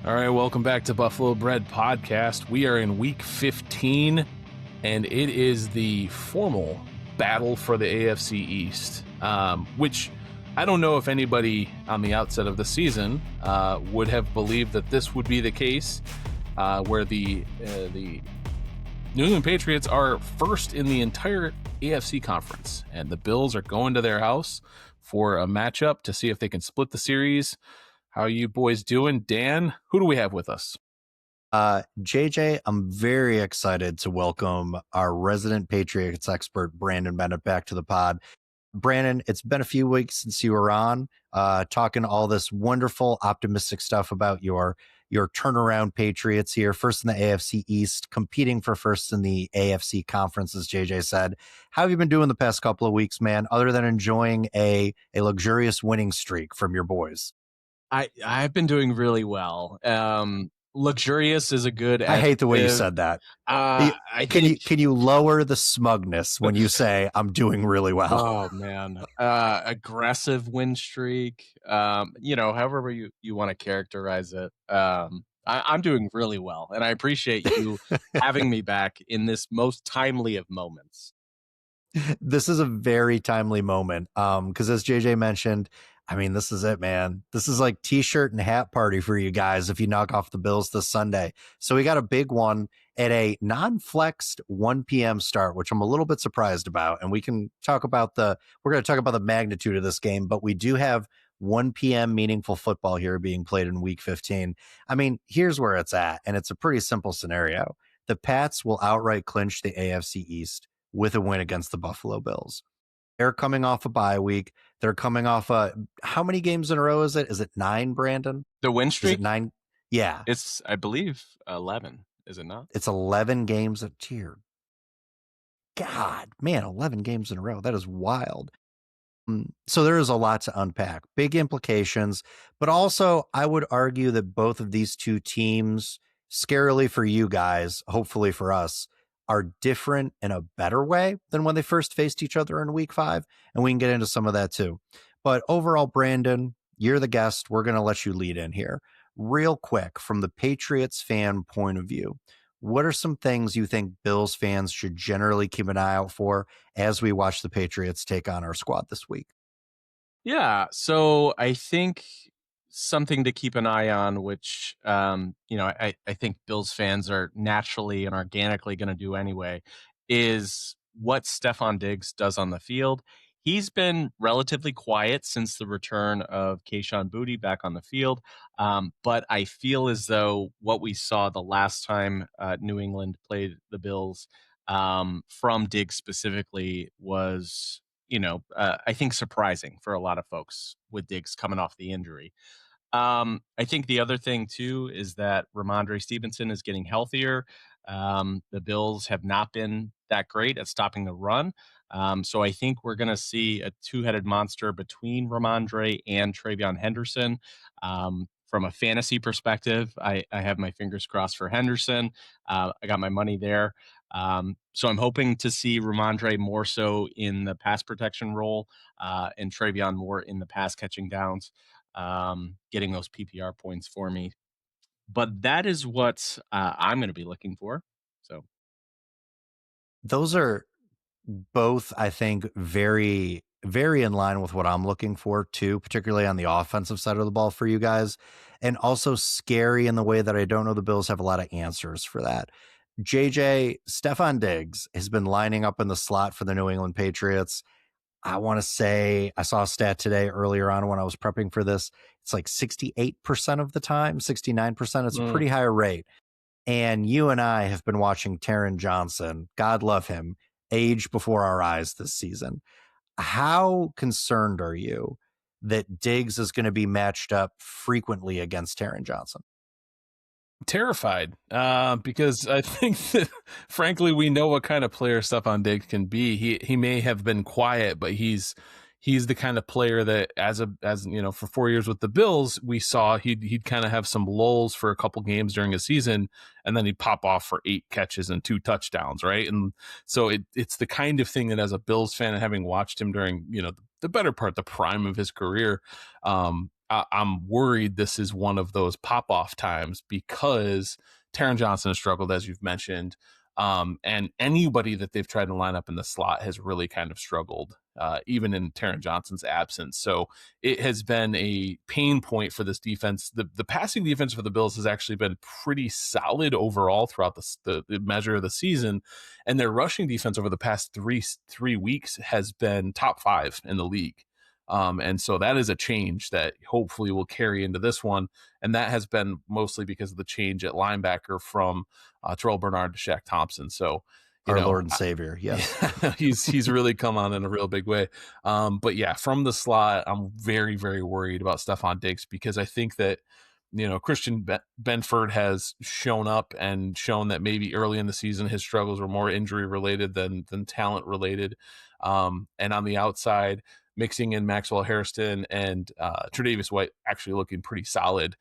All right, welcome back to Buffalo Bread Podcast. We are in week 15, and it is the formal battle for the AFC East, which I don't know if anybody on the outset of the season would have believed that this would be the case, where the New England Patriots are first in the entire AFC conference, and the Bills are going to their house for a matchup to see if they can split the series. How are you boys doing? Dan, who do we have with us? JJ, I'm very excited to welcome our resident Patriots expert, Brandon Bennett, back to the pod. Brandon, it's been a few weeks since you were on, talking all this wonderful, optimistic stuff about your turnaround Patriots here, first in the AFC East, competing for first in the AFC conference, as JJ said. How have you been doing the past couple of weeks, man, other than enjoying a luxurious winning streak from your boys? I've been doing really well. Luxurious is a good adjective. I hate the way you said that. Can you lower the smugness when you say I'm doing really well? Oh man, aggressive win streak. However you want to characterize it. I'm doing really well, and I appreciate you having me back in this most timely of moments. This is a very timely moment, because as JJ mentioned, I mean, this is it, man. This is like t-shirt and hat party for you guys if you knock off the Bills this Sunday. So we got a big one at a non-flexed 1 p.m. start, which I'm a little bit surprised about. And we're going to talk about the magnitude of this game, but we do have 1 p.m. meaningful football here being played in week 15. I mean, here's where it's at, and it's a pretty simple scenario. The Pats will outright clinch the AFC East with a win against the Buffalo Bills. They're coming off a bye week. They're coming off how many games in a row is it? Is it 9, Brandon? The win streak? Is it 9? Yeah. It's, I believe, 11. Is it not? It's 11 games a tier. God, man, 11 games in a row. That is wild. So there is a lot to unpack. Big implications. But also, I would argue that both of these two teams, scarily for you guys, hopefully for us, are different in a better way than when they first faced each other in week 5. And we can get into some of that too. But overall, Brandon, you're the guest. We're going to let you lead in here. Real quick, from the Patriots fan point of view, what are some things you think Bills fans should generally keep an eye out for as we watch the Patriots take on our squad this week? Yeah, so I think something to keep an eye on, which, I think Bills fans are naturally and organically going to do anyway, is what Stephon Diggs does on the field. He's been relatively quiet since the return of Kayshon Boutte back on the field, but I feel as though what we saw the last time New England played the Bills from Diggs specifically was, I think surprising for a lot of folks with Diggs coming off the injury. I think the other thing, too, is that Ramondre Stevenson is getting healthier. The Bills have not been that great at stopping the run. So I think we're going to see a two-headed monster between Ramondre and TreVeyon Henderson. From a fantasy perspective, I have my fingers crossed for Henderson. I got my money there. So I'm hoping to see Ramondre more so in the pass protection role and TreVeyon more in the pass catching downs. Getting those PPR points for me. But that is what I'm going to be looking for. So those are both, I think, very, very in line with what I'm looking for too, particularly on the offensive side of the ball for you guys, and also scary in the way that I don't know the Bills have a lot of answers for that. JJ, Stephon Diggs has been lining up in the slot for the New England Patriots. I want to say I saw a stat today earlier on when I was prepping for this. It's like 68% of the time, 69%. It's a pretty high rate. And you and I have been watching Taron Johnson, God love him, age before our eyes this season. How concerned are you that Diggs is going to be matched up frequently against Taron Johnson? Terrified, because I think that, frankly, we know what kind of player Stephon Diggs can be. He may have been quiet, but he's the kind of player that, as for 4 years with the Bills, we saw he'd kind of have some lulls for a couple games during a season, and then he'd pop off for 8 catches and 2 touchdowns, right? And so it's the kind of thing that, as a Bills fan, and having watched him during the better part, the prime of his career, I'm worried this is one of those pop-off times because Taron Johnson has struggled, as you've mentioned. And anybody that they've tried to line up in the slot has really kind of struggled, even in Taron Johnson's absence. So it has been a pain point for this defense. The passing defense for the Bills has actually been pretty solid overall throughout the measure of the season, and their rushing defense over the past three weeks has been top 5 in the league. And so that is a change that hopefully will carry into this one. And that has been mostly because of the change at linebacker from Terrell Bernard to Shaq Thompson. So, Our Lord and Savior. Yes. he's really come on in a real big way. But yeah, from the slot, I'm very, very worried about Stephon Diggs because I think that, Christian Benford has shown up and shown that maybe early in the season his struggles were more injury related than talent related. And on the outside, mixing in Maxwell Hairston and Tre'Davious White actually looking pretty solid.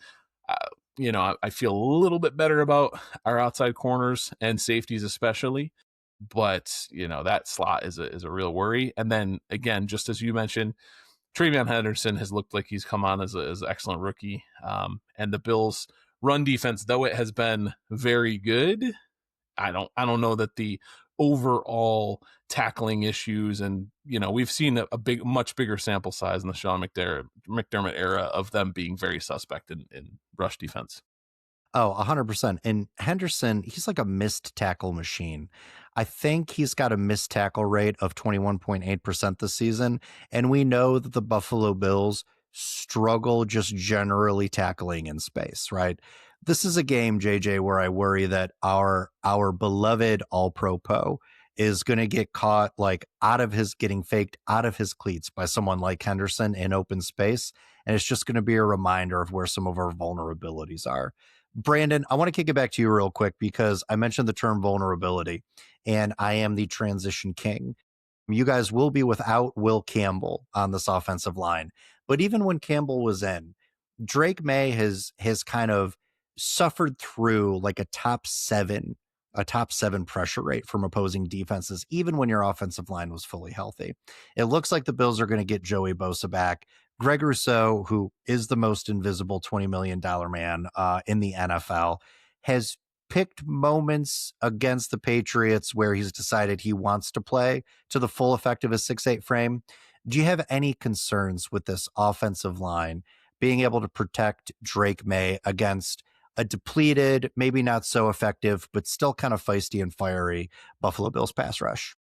I feel a little bit better about our outside corners and safeties especially, but that slot is a real worry. And then again, just as you mentioned, Travion Henderson has looked like he's come on as an excellent rookie. And the Bills' run defense, though it has been very good, I don't know that the overall tackling issues, and we've seen a much bigger sample size in the Sean McDermott era of them being very suspect in rush defense. Oh, 100%. And Henderson, he's like a missed tackle machine. I think he's got a missed tackle rate of 21.8% this season. And we know that the Buffalo Bills struggle just generally tackling in space, right? This is a game, JJ, where I worry that our beloved All-Pro Poe is going to get caught getting faked out of his cleats by someone like Henderson in open space. And it's just going to be a reminder of where some of our vulnerabilities are. Brandon, I want to kick it back to you real quick because I mentioned the term vulnerability, and I am the transition king. You guys will be without Will Campbell on this offensive line. But even when Campbell was in, Drake Maye has kind of suffered through like a top seven pressure rate from opposing defenses, even when your offensive line was fully healthy. It looks like the Bills are going to get Joey Bosa back. Greg Rousseau, who is the most invisible $20 million man in the NFL, has picked moments against the Patriots where he's decided he wants to play to the full effect of his 6'8" frame. Do you have any concerns with this offensive line being able to protect Drake Maye against a depleted, maybe not so effective, but still kind of feisty and fiery Buffalo Bills pass rush?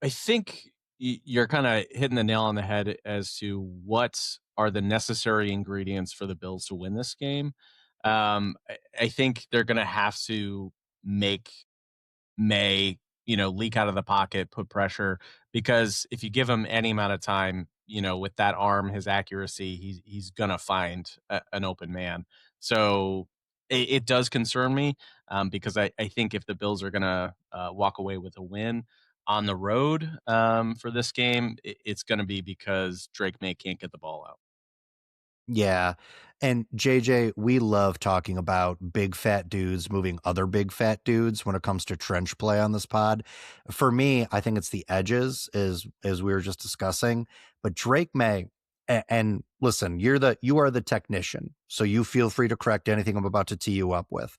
I think you're kind of hitting the nail on the head as to what are the necessary ingredients for the Bills to win this game. I think they're going to have to make Maye, leak out of the pocket, put pressure, because if you give him any amount of time, with that arm, his accuracy, he's going to find an open man. So it does concern me because I think if the Bills are going to walk away with a win on the road for this game, it's going to be because Drake Maye can't get the ball out. Yeah. And JJ, we love talking about big fat dudes moving other big fat dudes when it comes to trench play on this pod. For me, I think it's the edges as we were just discussing, but Drake Maye, and listen, you are the technician, so you feel free to correct anything I'm about to tee you up with.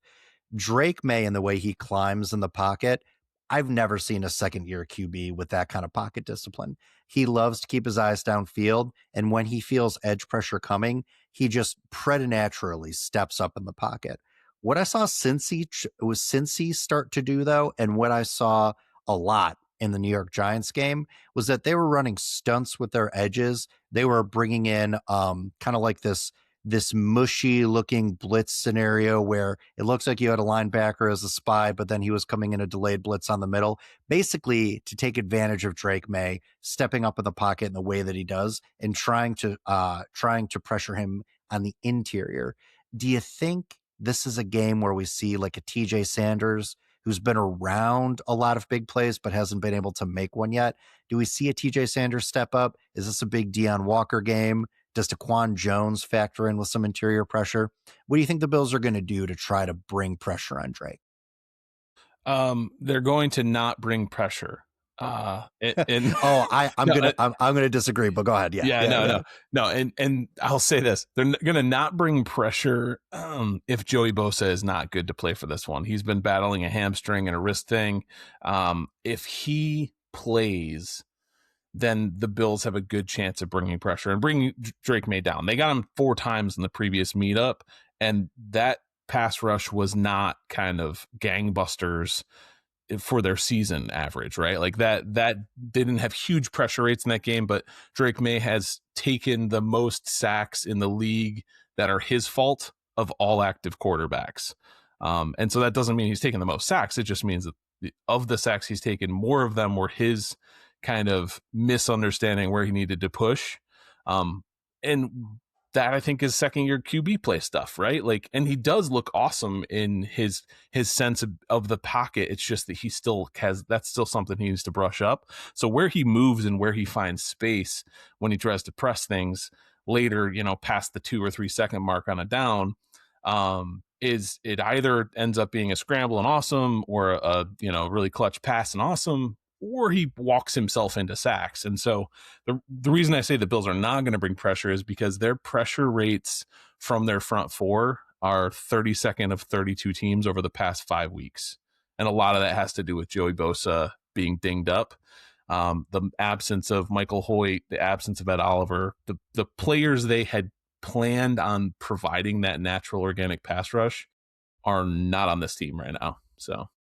Drake Maye and the way he climbs in the pocket, I've never seen a second year QB with that kind of pocket discipline. He loves to keep his eyes downfield, and when he feels edge pressure coming, he just preternaturally steps up in the pocket. What I saw Cincy start to do, though, and what I saw a lot in the New York Giants game was that they were running stunts with their edges. They were bringing in kind of like this mushy looking blitz scenario where it looks like you had a linebacker as a spy, but then he was coming in a delayed blitz on the middle, basically to take advantage of Drake Maye stepping up in the pocket in the way that he does and trying to pressure him on the interior. Do you think this is a game where we see like a TJ Sanders who's been around a lot of big plays but hasn't been able to make one yet? Do we see a TJ Sanders step up? Is this a big Deion Walker game? Does Daquan Jones factor in with some interior pressure? What do you think the Bills are going to do to try to bring pressure on Drake? They're going to not bring pressure. And Oh, I'm no, gonna disagree, but go ahead. yeah, no, and I'll say this: they're gonna not bring pressure if Joey Bosa is not good to play for this one. He's been battling a hamstring and a wrist thing. If he plays, then the Bills have a good chance of bringing pressure and bringing Drake Maye down. They got him 4 times in the previous meetup, and that pass rush was not kind of gangbusters for their season average, right? Like that didn't have huge pressure rates in that game, but Drake Maye has taken the most sacks in the league that are his fault of all active quarterbacks. And so that doesn't mean he's taken the most sacks. It just means that of the sacks he's taken, more of them were his kind of misunderstanding where he needed to push. And that I think is second year QB play stuff, right? Like, and he does look awesome in his sense of the pocket. It's just that he still has, that's still something he needs to brush up. So where he moves and where he finds space when he tries to press things later, past the 2 or 3 second mark on a down, is it either ends up being a scramble and awesome, or a really clutch pass and awesome, or he walks himself into sacks. And so the reason I say the Bills are not going to bring pressure is because their pressure rates from their front 4 are 32nd of 32 teams over the past 5 weeks. And a lot of that has to do with Joey Bosa being dinged up. The absence of Michael Hoyt, the absence of Ed Oliver, the players they had planned on providing that natural organic pass rush are not on this team right now. So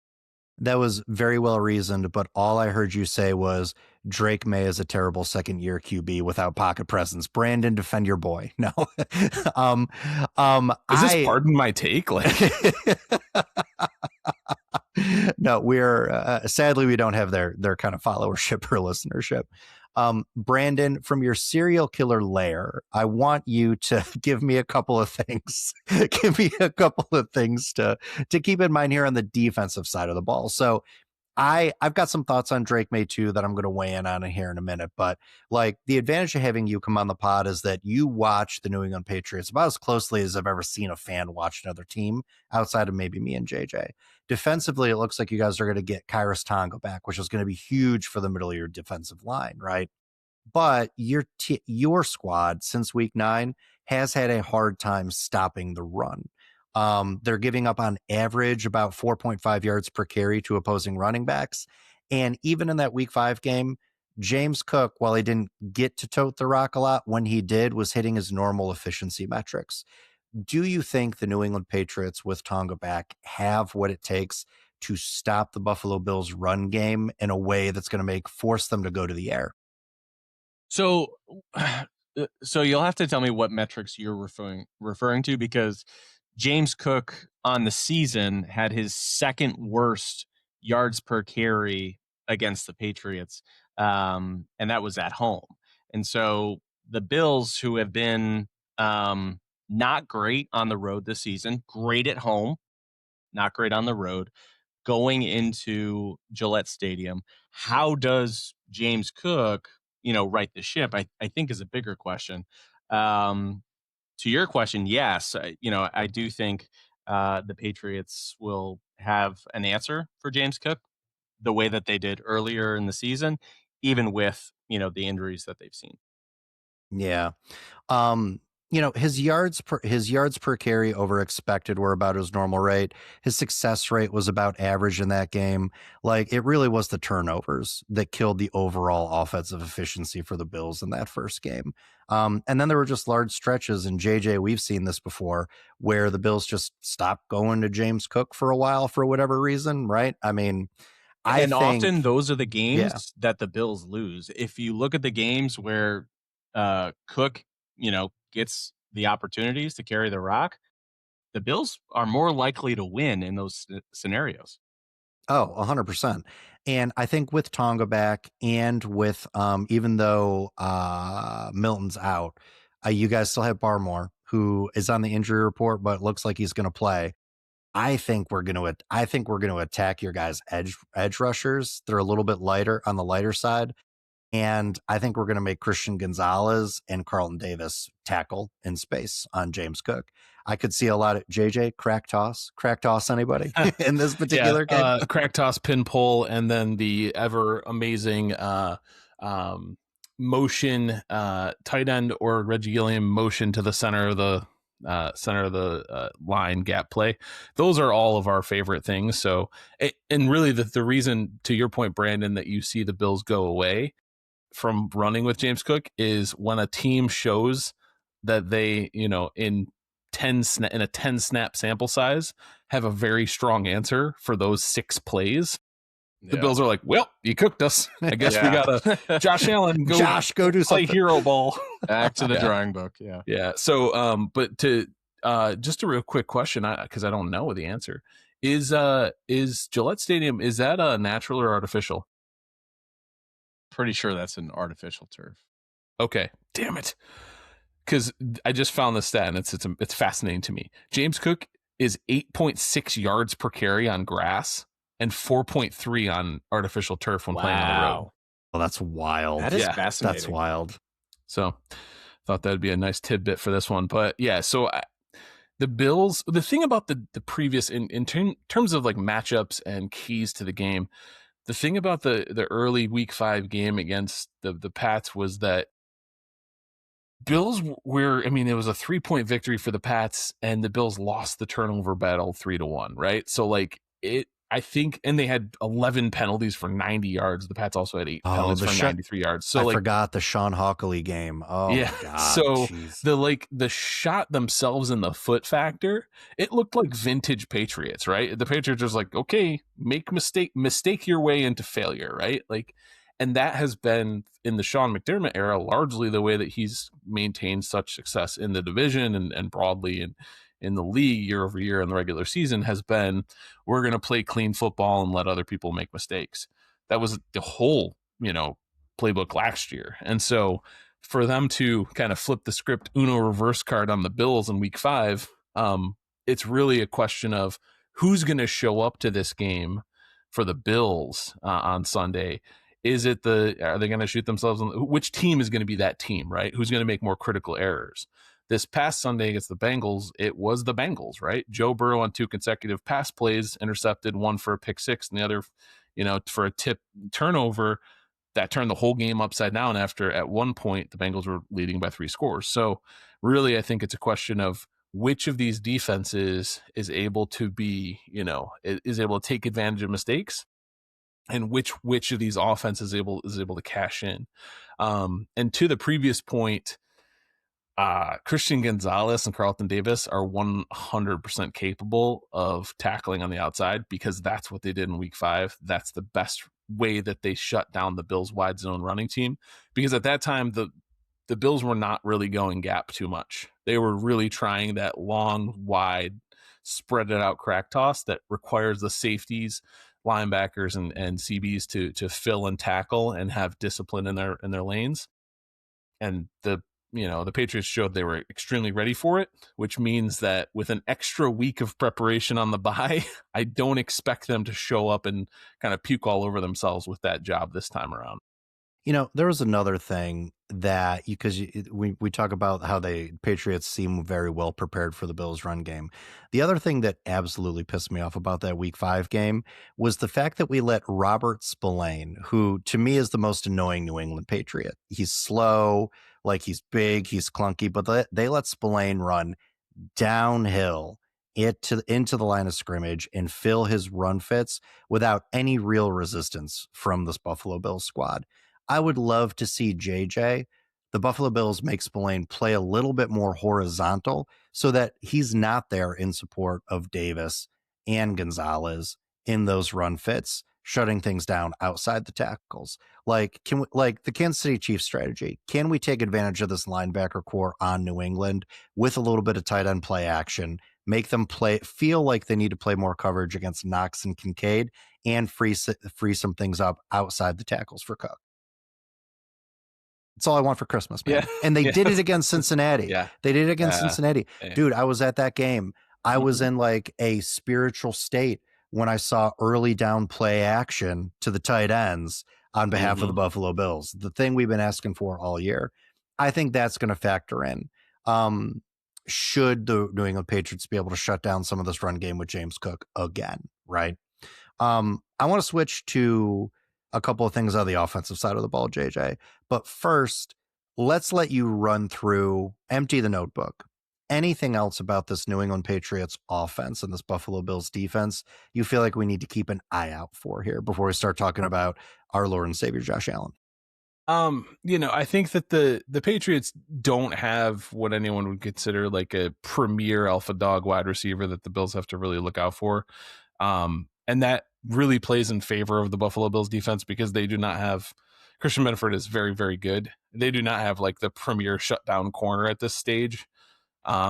that was very well reasoned, but all I heard you say was Drake Maye is a terrible second year QB without pocket presence. Brandon, defend your boy. No. Is this pardon my take? Like, no, we're sadly we don't have their kind of followership or listenership. Brandon, from your serial killer lair, I want you to give me a couple of things. Give me a couple of things to keep in mind here on the defensive side of the ball. So I've got some thoughts on Drake Maye too that I'm going to weigh in on here in a minute. But like, the advantage of having you come on the pod is that you watch the New England Patriots about as closely as I've ever seen a fan watch another team, outside of maybe me and JJ. Defensively, it looks like you guys are going to get Kairos Tonga back, which is going to be huge for the middle of your defensive line, right? But your squad since week 9 has had a hard time stopping the run. They're giving up on average about 4.5 yards per carry to opposing running backs. And even in that week 5 game, James Cook, while he didn't get to tote the rock a lot, when he did, was hitting his normal efficiency metrics. Do you think the New England Patriots with Tonga back have what it takes to stop the Buffalo Bills run game in a way that's going to force them to go to the air? So you'll have to tell me what metrics you're referring to, because James Cook on the season had his second worst yards per carry against the Patriots, and that was at home. And so the Bills, who have been not great on the road this season, great at home, not great on the road, going into Gillette Stadium, how does James Cook, right the ship, I think is a bigger question. To your question, yes, I do think the Patriots will have an answer for James Cook the way that they did earlier in the season, even with, the injuries that they've seen. Yeah. His yards per carry over expected were about his normal rate. His success rate was about average in that game. Like, it really was the turnovers that killed the overall offensive efficiency for the Bills in that first game. And then there were just large stretches, and JJ, we've seen this before, where the Bills just stopped going to James Cook for a while for whatever reason, right? I mean, often those are the games that the Bills lose. If you look at the games where Cook, gets the opportunities to carry the rock, the Bills are more likely to win in those scenarios. Oh, 100%. And I think with Tonga back, and with even though Milton's out, you guys still have Barmore, who is on the injury report, but looks like he's going to play. I think we're going to attack your guys' edge rushers. They're a little bit lighter on the lighter side. And I think we're going to make Christian Gonzalez and Carlton Davis tackle in space on James Cook. I could see a lot of JJ crack toss anybody in this particular game. Crack toss, pin pull, and then the ever amazing motion tight end or Reggie Gilliam motion to the center of the line gap play. Those are all of our favorite things. So, and really the reason, to your point, Brandon, that you see the Bills go away from running with James Cook is when a team shows that they, in a 10 snap sample size, have a very strong answer for those 6 plays. The Bills are like, well, you cooked us. I guess we gotta Josh Allen go do play hero ball. Back to the drawing book. Yeah. So but to just a real quick question, because I don't know the answer, is Gillette Stadium, is that natural or artificial? Pretty sure that's an artificial turf. Okay. Damn it. Because I just found the stat and it's fascinating to me. James Cook is 8.6 yards per carry on grass and 4.3 on artificial turf when playing on the road. Well, that's wild. That is fascinating. That's wild. So thought that'd be a nice tidbit for this one. But yeah, so the Bills, the thing about the previous, in terms of like matchups and keys to the game, the thing about the early week 5 game against the Pats was that Bills it was a 3-point victory for the Pats, and the Bills lost the turnover battle 3-1, right? So like I think, and they had 11 penalties for 90 yards. The Pats also had 8 penalties for 93 yards. So I forgot the Sean Hockley game. Oh yeah. My God. So geez. the shot themselves in the foot factor, it looked like vintage Patriots, right? The Patriots was like, okay, mistake your way into failure, right? Like, and that has been in the Sean McDermott era largely the way that he's maintained such success in the division and broadly in the league year over year in the regular season has been, we're going to play clean football and let other people make mistakes. That was the whole, playbook last year. And so for them to kind of flip the script Uno reverse card on the Bills in week 5, it's really a question of who's going to show up to this game for the Bills on Sunday. Are they going to shoot themselves which team is going to be that team, right? Who's going to make more critical errors? This past Sunday against the Bengals, it was the Bengals, right? Joe Burrow on 2 consecutive pass plays, intercepted, one for a pick 6 and the other, for a tip turnover that turned the whole game upside down after at one point the Bengals were leading by 3 scores. So really, I think it's a question of which of these defenses is able to be, is able to take advantage of mistakes, and which of these offenses is able to cash in. And to the previous point, Christian Gonzalez and Carlton Davis are 100% capable of tackling on the outside because that's what they did in week 5. That's the best way that they shut down the Bills' wide zone running team, because at that time, the Bills were not really going gap too much. They were really trying that long, wide, spread it out crack toss that requires the safeties, linebackers, and CBs to fill and tackle and have discipline in their lanes. And the Patriots showed they were extremely ready for it, which means that with an extra week of preparation on the bye, I don't expect them to show up and kind of puke all over themselves with that job this time around. There was another thing that we talk about how the Patriots seem very well prepared for the Bills run game. The other thing that absolutely pissed me off about that week 5 game was the fact that we let Robert Spillane, who to me is the most annoying New England Patriot. He's slow, like he's big, he's clunky, but they let Spillane run downhill into the line of scrimmage and fill his run fits without any real resistance from this Buffalo Bills squad. I would love to see JJ, the Buffalo Bills, make Spillane play a little bit more horizontal so that he's not there in support of Davis and Gonzalez in those run fits, shutting things down outside the tackles. Like the Kansas City Chiefs strategy, can we take advantage of this linebacker core on New England with a little bit of tight end play action, make them feel like they need to play more coverage against Knox and Kincaid, and free some things up outside the tackles for Cook? That's all I want for Christmas, man. Yeah. And they did it against Cincinnati. Yeah. They did it against Cincinnati. Yeah. Dude, I was at that game. I was in like a spiritual state when I saw early down play action to the tight ends. on behalf of the Buffalo Bills. The thing we've been asking for all year. I think that's going to factor in. Should the New England Patriots be able to shut down some of this run game with James Cook again, right? I want to switch to a couple of things on the offensive side of the ball, JJ. But first, let's let you run through, empty the notebook. Anything else about this New England Patriots offense and this Buffalo Bills defense you feel like we need to keep an eye out for here before we start talking about our Lord and Savior Josh Allen? I think that the Patriots don't have what anyone would consider like a premier alpha dog wide receiver that the Bills have to really look out for. And that really plays in favor of the Buffalo Bills defense because they do not have Christian Benford is very, very good. They do not have like the premier shutdown corner at this stage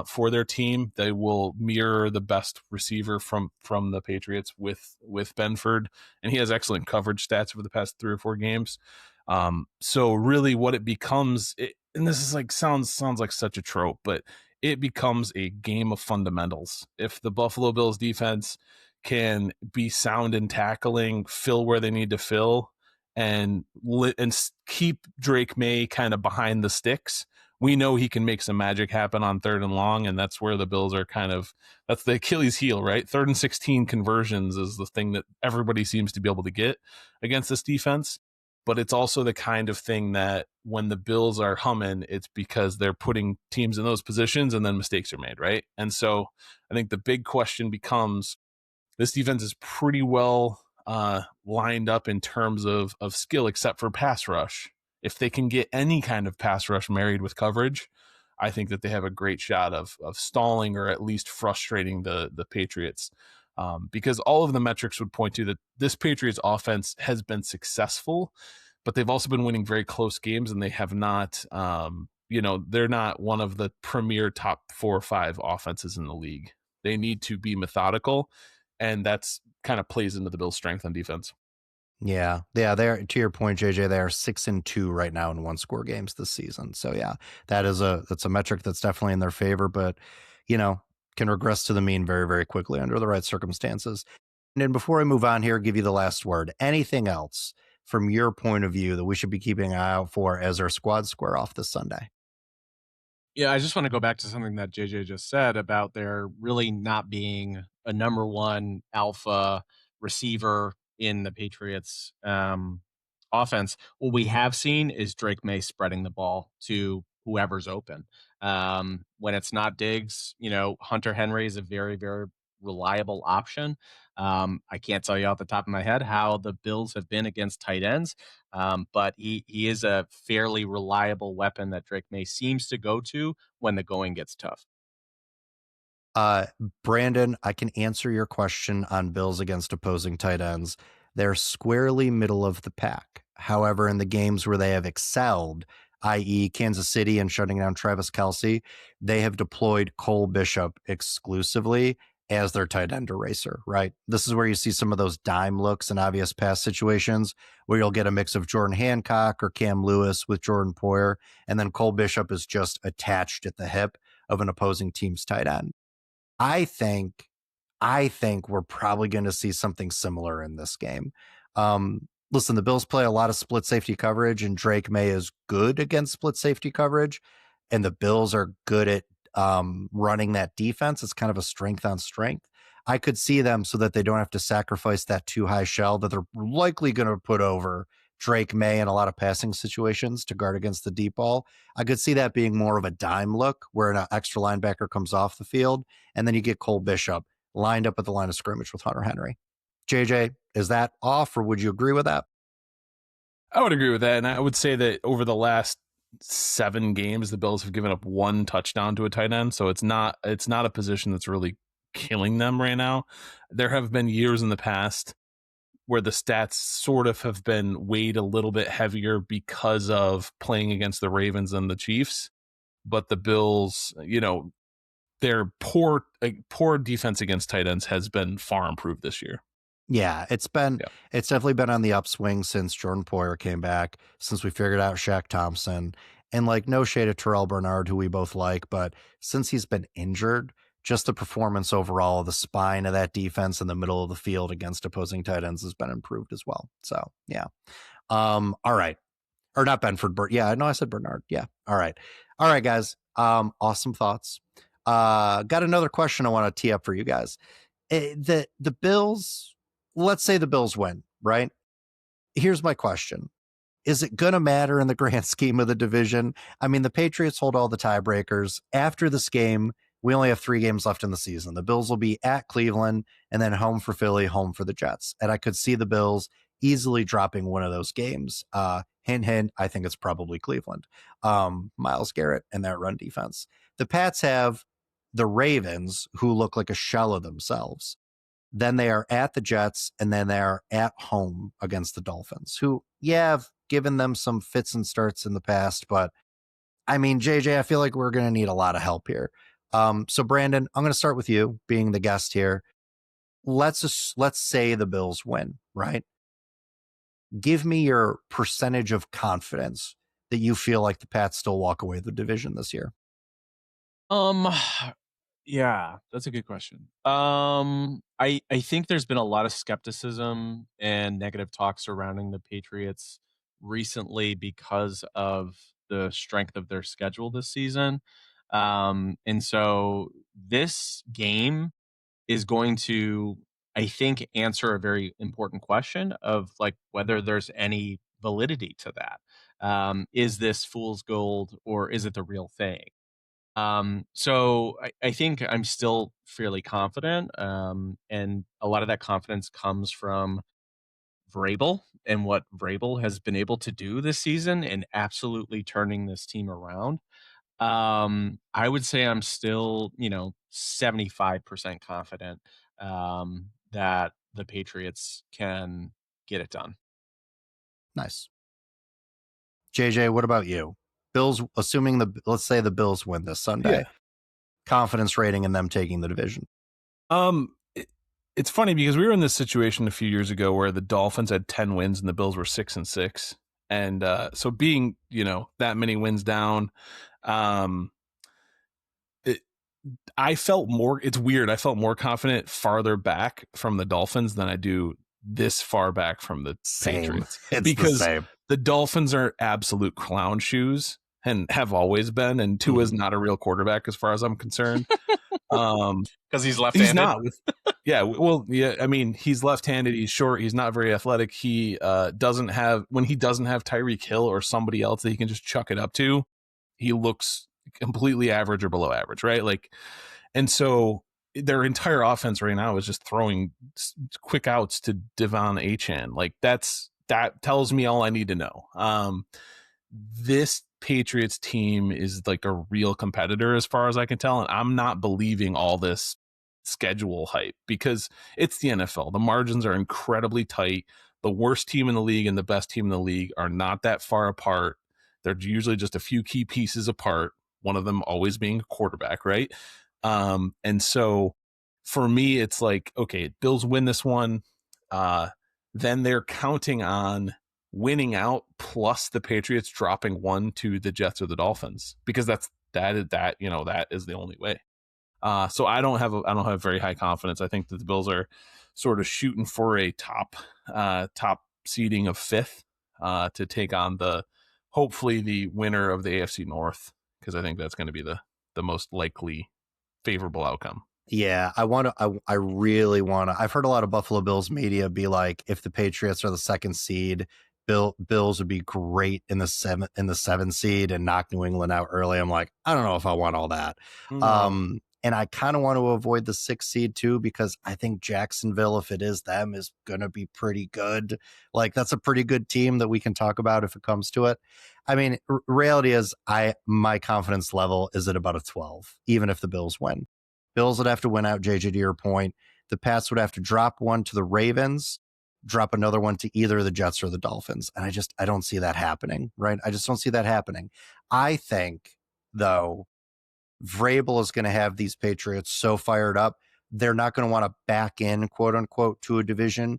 for their team. They will mirror the best receiver from the Patriots with Benford, and he has excellent coverage stats over the past 3 or 4 games. So really what it becomes, and this is like, sounds like such a trope, but it becomes a game of fundamentals. If the Buffalo Bills defense can be sound in tackling, fill where they need to fill, and keep Drake Maye kind of behind the sticks, we know he can make some magic happen on 3rd and long, and that's where the Bills are that's the Achilles heel, right? 3rd and 16 conversions is the thing that everybody seems to be able to get against this defense. But it's also the kind of thing that when the Bills are humming, it's because they're putting teams in those positions and then mistakes are made, right? And so I think the big question becomes, this defense is pretty well lined up in terms of skill, except for pass rush. If they can get any kind of pass rush married with coverage, I think that they have a great shot of stalling or at least frustrating the Patriots. Because all of the metrics would point to that this Patriots offense has been successful, but they've also been winning very close games, and they have not, they're not one of the premier top 4 or 5 offenses in the league. They need to be methodical, and that's kind of plays into the Bills' strength on defense. Yeah. They're, to your point, JJ, they are 6-2 right now in 1-score games this season. So yeah, that's a metric that's definitely in their favor, but can regress to the mean very, very quickly under the right circumstances. And then before I move on here, give you the last word. Anything else from your point of view that we should be keeping an eye out for as our squad square off this Sunday? Yeah, I just want to go back to something that JJ just said about there really not being a number 1 alpha receiver in the Patriots offense. What we have seen is Drake Maye spreading the ball to whoever's open. When it's not Diggs, Hunter Henry is a very, very reliable option. I can't tell you off the top of my head how the Bills have been against tight ends, but he is a fairly reliable weapon that Drake Maye seems to go to when the going gets tough. Brandon, I can answer your question on Bills against opposing tight ends. They're squarely middle of the pack. However, in the games where they have excelled, i.e. Kansas City and shutting down Travis Kelce, they have deployed Cole Bishop exclusively as their tight end eraser, right? This is where you see some of those dime looks and obvious pass situations where you'll get a mix of Jordan Hancock or Cam Lewis with Jordan Poyer, and then Cole Bishop is just attached at the hip of an opposing team's tight end. I think we're probably going to see something similar in this game. Listen, the Bills play a lot of split safety coverage, and Drake Maye is good against split safety coverage, and the Bills are good at running that defense. It's kind of a strength on strength. I could see them so that they don't have to sacrifice that too high shell that they're likely going to put over Drake Maye in a lot of passing situations to guard against the deep ball. I could see that being more of a dime look where an extra linebacker comes off the field, and then you get Cole Bishop lined up at the line of scrimmage with Hunter Henry. JJ, is that off, or would you agree with that? I would agree with that, and I would say that over the last 7 games, the Bills have given up 1 touchdown to a tight end, so it's not a position that's really killing them right now. There have been years in the past where the stats sort of have been weighed a little bit heavier because of playing against the Ravens and the Chiefs, but the Bills, their poor defense against tight ends has been far improved this year. Yeah, it's definitely been on the upswing since Jordan Poyer came back, since we figured out Shaq Thompson, and no shade of Terrell Bernard, who we both like, but since he's been injured, just the performance overall, the spine of that defense in the middle of the field against opposing tight ends has been improved as well. So yeah. All right. Or not Benford. Yeah, no, I said Bernard. Yeah. All right. All right, guys. Awesome thoughts. Got another question I want to tee up for you guys. The Bills, let's say the Bills win, right? Here's my question. Is it going to matter in the grand scheme of the division? I mean, the Patriots hold all the tiebreakers. After this game, we only have 3 games left in the season. The Bills will be at Cleveland and then home for Philly, home for the Jets. And I could see the Bills easily dropping one of those games. Hint, hint, I think it's probably Cleveland. Myles Garrett and that run defense. The Pats have the Ravens, who look like a shell of themselves. Then they are at the Jets, and then they are at home against the Dolphins, who, yeah, have given them some fits and starts in the past. But I mean, JJ, I feel like we're going to need a lot of help here. So Brandon, I'm going to start with you being the guest here. Let's say the Bills win, right? Give me your percentage of confidence that you feel like the Pats still walk away with the division this year. Yeah, that's a good question. I think there's been a lot of skepticism and negative talk surrounding the Patriots recently because of the strength of their schedule this season. And so this game is going to, I think, answer a very important question of like whether there's any validity to that. Is this fool's gold or is it the real thing? So I think I'm still fairly confident. And a lot of that confidence comes from Vrabel and what Vrabel has been able to do this season and absolutely turning this team around. I would say I'm still, 75% confident that the Patriots can get it done. Nice. JJ, what about you? Bills, assuming let's say the Bills win this Sunday. Yeah. Confidence rating in them taking the division. It's funny because we were in this situation a few years ago where the Dolphins had 10 wins and the Bills were 6-6. And so being, that many wins down, I felt more, it's weird. I felt more confident farther back from the Dolphins than I do this far back from the Patriots. It's because the Dolphins are absolute clown shoes and have always been. And Tua is not a real quarterback as far as I'm concerned. Because he's left-handed. He's not. I mean, he's left-handed. He's short. He's not very athletic. He doesn't have Tyreek Hill or somebody else that he can just chuck it up to. He looks completely average or below average, right? Like, and so their entire offense right now is just throwing quick outs to Devon Achane. Like that tells me all I need to know. This Patriots team is like a real competitor as far as I can tell. And I'm not believing all this schedule hype because it's the NFL. The margins are incredibly tight. The worst team in the league and the best team in the league are not that far apart. They're usually just a few key pieces apart. One of them always being a quarterback, right? And so for me, it's like, okay, Bills win this one. Then they're counting on winning out plus the Patriots dropping one to the Jets or the Dolphins because that is the only way. So I don't have very high confidence. I think that the Bills are sort of shooting for a top seeding of 5th to take on hopefully the winner of the AFC North, because I think that's going to be the most likely favorable outcome. Yeah, I really want to. I've heard a lot of Buffalo Bills media be like, if the Patriots are the 2nd seed, Bills would be great in the 7th seed and knock New England out early. I'm like, I don't know if I want all that. Mm-hmm. And I kind of want to avoid the 6th seed too, because I think Jacksonville, if it is them, is going to be pretty good. Like that's a pretty good team that we can talk about if it comes to it. I mean, reality is my confidence level is at about a 12, even if the Bills win. Bills would have to win out, JJ, to your point. The Pats would have to drop one to the Ravens, drop another one to either the Jets or the Dolphins. And I don't see that happening, right? I just don't see that happening. I think, though, Vrabel is going to have these Patriots so fired up, they're not going to want to back in, quote unquote, to a division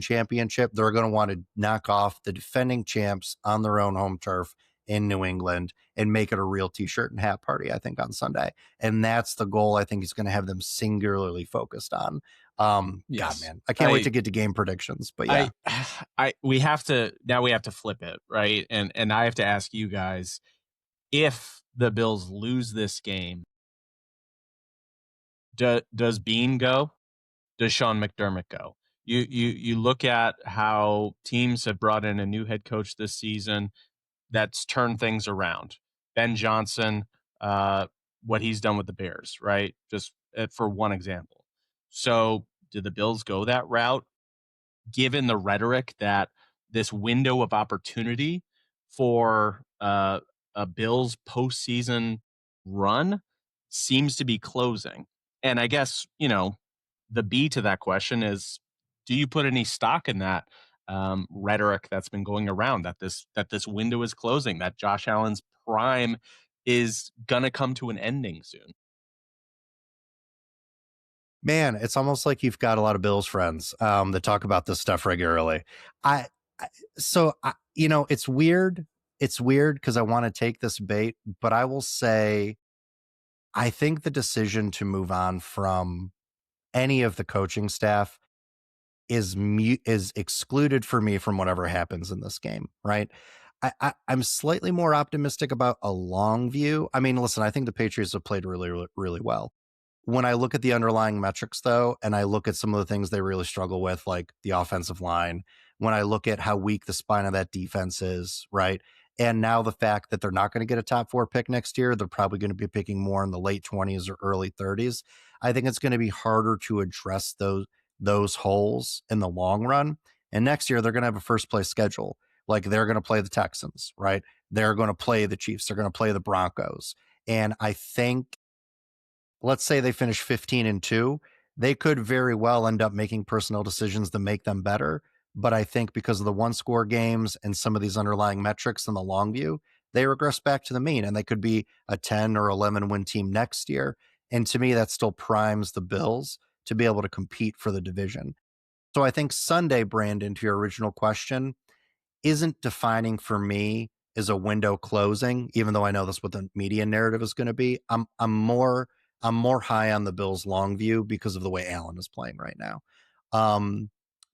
championship. They're going to want to knock off the defending champs on their own home turf in New England and make it a real t-shirt and hat party, I think, on Sunday. And that's the goal I think he's going to have them singularly focused on. Yes. God, man, I can't wait to get to game predictions, but yeah. We have to flip it, right? And I have to ask you guys, if the Bills lose this game, does Bean go? Does Sean McDermott go? You look at how teams have brought in a new head coach this season that's turned things around. Ben Johnson, what he's done with the Bears, right? Just for one example. So, do the Bills go that route, given the rhetoric that this window of opportunity for a Bills postseason run seems to be closing? And I guess, the B to that question is, do you put any stock in that rhetoric that's been going around, that this window is closing, that Josh Allen's prime is gonna come to an ending soon? Man, it's almost like you've got a lot of Bills friends that talk about this stuff regularly. It's weird. It's weird because I want to take this bait, but I will say, I think the decision to move on from any of the coaching staff is excluded for me from whatever happens in this game, right? I'm slightly more optimistic about a long view. I mean, listen, I think the Patriots have played really, really, really well. When I look at the underlying metrics, though, and I look at some of the things they really struggle with, like the offensive line, when I look at how weak the spine of that defense is, right? And now the fact that they're not going to get a top 4 pick next year, they're probably going to be picking more in the late 20s or early 30s. I think it's going to be harder to address those holes in the long run. And next year, they're going to have a first place schedule. Like, they're going to play the Texans, right? They're going to play the Chiefs. They're going to play the Broncos. And I think, let's say they finish 15-2, they could very well end up making personnel decisions to make them better. But I think because of the one-score games and some of these underlying metrics in the long view, they regress back to the mean, and they could be a 10 or 11 win team next year. And to me, that still primes the Bills to be able to compete for the division. So I think Sunday, Brandon, to your original question, isn't defining for me as a window closing, even though I know that's what the media narrative is going to be. I'm more high on the Bills' long view because of the way Allen is playing right now.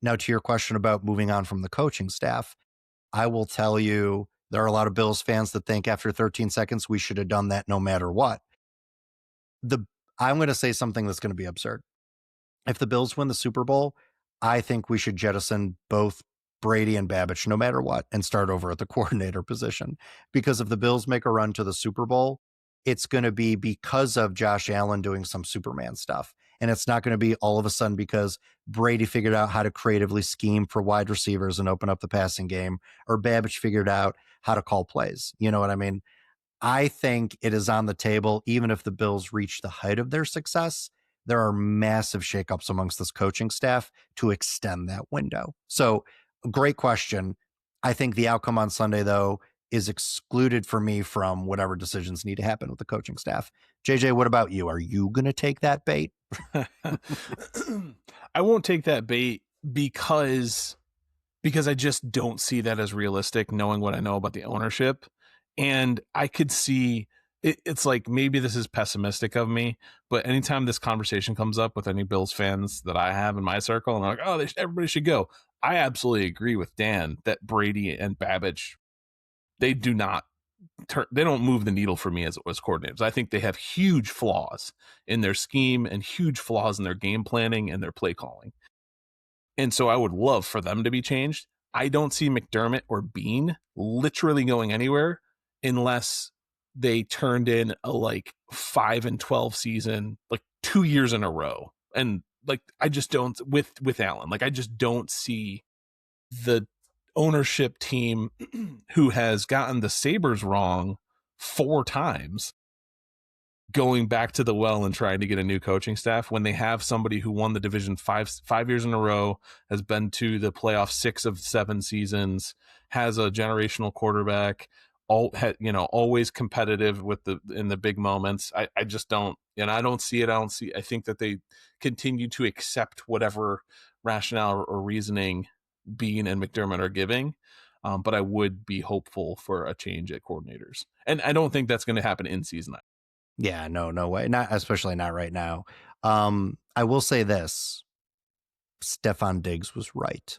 Now, to your question about moving on from the coaching staff, I will tell you there are a lot of Bills fans that think after 13 seconds we should have done that no matter what. I'm going to say something that's going to be absurd. If the Bills win the Super Bowl, I think we should jettison both Brady and Babbage no matter what and start over at the coordinator position. Because if the Bills make a run to the Super Bowl, it's going to be because of Josh Allen doing some Superman stuff. And it's not going to be all of a sudden because Brady figured out how to creatively scheme for wide receivers and open up the passing game, or Babbage figured out how to call plays. You know what I mean? I think it is on the table, even if the Bills reach the height of their success, there are massive shakeups amongst this coaching staff to extend that window. So, great question. I think the outcome on Sunday, though, is excluded for me from whatever decisions need to happen with the coaching staff. JJ, what about you? Are you going to take that bait? I won't take that bait because I just don't see that as realistic, knowing what I know about the ownership. And I could see it's like, maybe this is pessimistic of me, but anytime this conversation comes up with any Bills fans that I have in my circle, and they're like, oh, everybody should go. I absolutely agree with Dan that Brady and Babbage, they don't move the needle for me as coordinators. I think they have huge flaws in their scheme and huge flaws in their game planning and their play calling. And so I would love for them to be changed. I don't see McDermott or Bean literally going anywhere unless they turned in a 5-12 season, 2 years in a row. And I just don't, with Allen, I just don't see the ownership team who has gotten the Sabres wrong 4 times going back to the well and trying to get a new coaching staff when they have somebody who won the division five years in a row, has been to the playoff 6 of 7 seasons, has a generational quarterback, always competitive in the big moments. I just don't, and I don't see it. I think that they continue to accept whatever rationale or reasoning Bean and McDermott are giving. But I would be hopeful for a change at coordinators. And I don't think that's going to happen in season. Yeah, no way. Not especially not right now. I will say this. Stefon Diggs was right.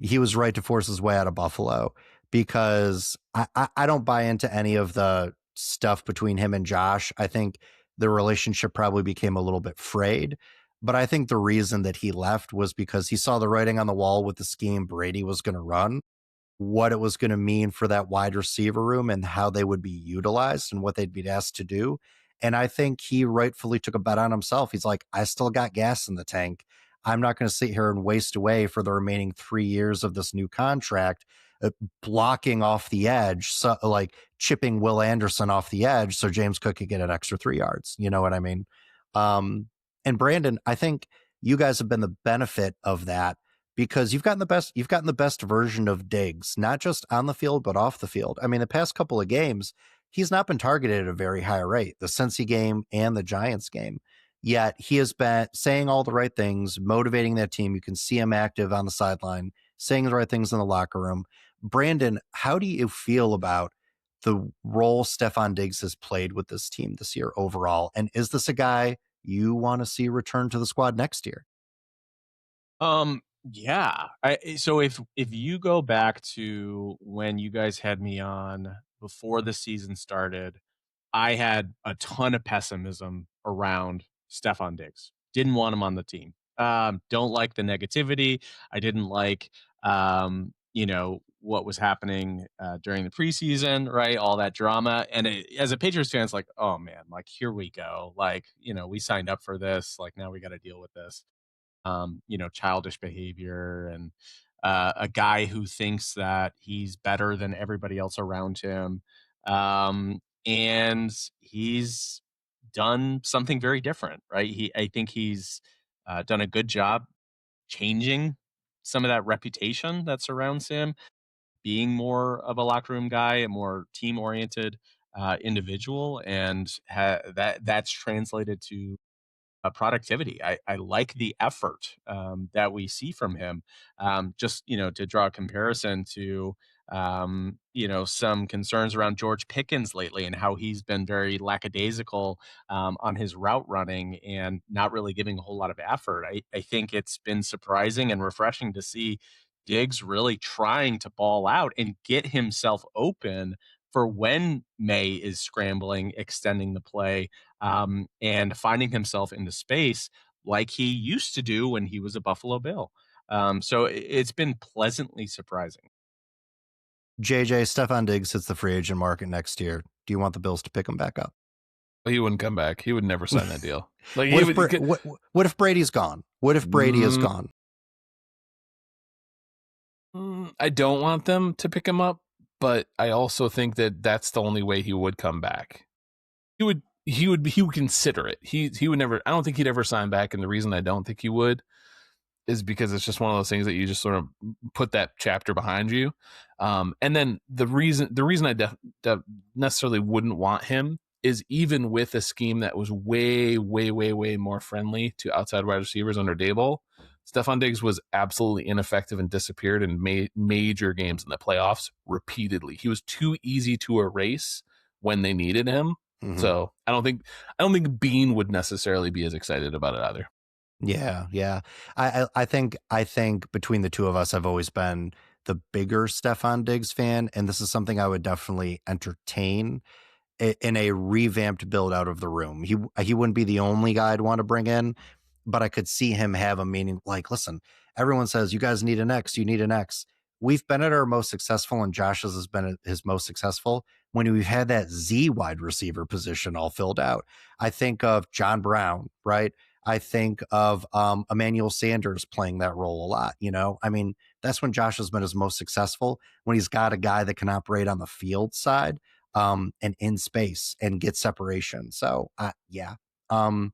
He was right to force his way out of Buffalo because I don't buy into any of the stuff between him and Josh. I think the relationship probably became a little bit frayed, but I think the reason that he left was because he saw the writing on the wall with the scheme Brady was going to run, what it was going to mean for that wide receiver room and how they would be utilized and what they'd be asked to do. And I think he rightfully took a bet on himself. He's like, I still got gas in the tank. I'm not going to sit here and waste away for the remaining 3 years of this new contract, blocking off the edge, so, like chipping Will Anderson off the edge so James Cook could get an extra 3 yards. You know what I mean? And Brandon, I think you guys have been the benefit of that because you've gotten the best version of Diggs, not just on the field, but off the field. I mean, the past couple of games, he's not been targeted at a very high rate, the Cincy game and the Giants game. Yet he has been saying all the right things, motivating that team. You can see him active on the sideline, saying the right things in the locker room. Brandon, how do you feel about the role Stefon Diggs has played with this team this year overall? And is this a guy you want to see return to the squad next year? Yeah. So if you go back to when you guys had me on before the season started, I had a ton of pessimism around Stefon Diggs. Didn't want him on the team. Don't like the negativity. I didn't like, what was happening during the preseason, right? All that drama. And as a Patriots fan, it's like, oh man, like here we go. Like, we signed up for this. Like now we got to deal with this. Childish behavior and a guy who thinks that he's better than everybody else around him. And he's done something very different, right? I think he's done a good job changing some of that reputation that surrounds him, being more of a locker room guy, a more team oriented individual, and that's translated to productivity. I like the effort that we see from him. Just to draw a comparison to some concerns around George Pickens lately and how he's been very lackadaisical on his route running and not really giving a whole lot of effort. I think it's been surprising and refreshing to see Diggs really trying to ball out and get himself open for when Maye is scrambling, extending the play, and finding himself into space like he used to do when he was a Buffalo Bill. So it's been pleasantly surprising. JJ, Stefon Diggs hits the free agent market next year. Do you want the Bills to pick him back up? He wouldn't come back. He would never sign that deal. Like, what if Brady's gone? What if Brady is gone? I don't want them to pick him up, but I also think that that's the only way he would come back. He would consider it. He would never. I don't think he'd ever sign back, and the reason I don't think he would is because it's just one of those things that you just sort of put that chapter behind you. And then the reason I necessarily wouldn't want him is even with a scheme that was way, way, way, way more friendly to outside wide receivers under Daboll, Stefon Diggs was absolutely ineffective and disappeared in major games in the playoffs repeatedly. He was too easy to erase when they needed him. Mm-hmm. So I don't think Bean would necessarily be as excited about it either. Yeah. I think between the two of us, I've always been the bigger Stefon Diggs fan, and this is something I would definitely entertain in a revamped build out of the room. He wouldn't be the only guy I'd want to bring in, but I could see him have a meaning. Like, listen, everyone says you guys need an X, you need an X. We've been at our most successful, and Josh's has been at his most successful when we've had that Z wide receiver position all filled out. I think of John Brown, right? I think of Emmanuel Sanders playing that role a lot. I mean, that's when Josh has been his most successful, when he's got a guy that can operate on the field side and in space and get separation. So, yeah. The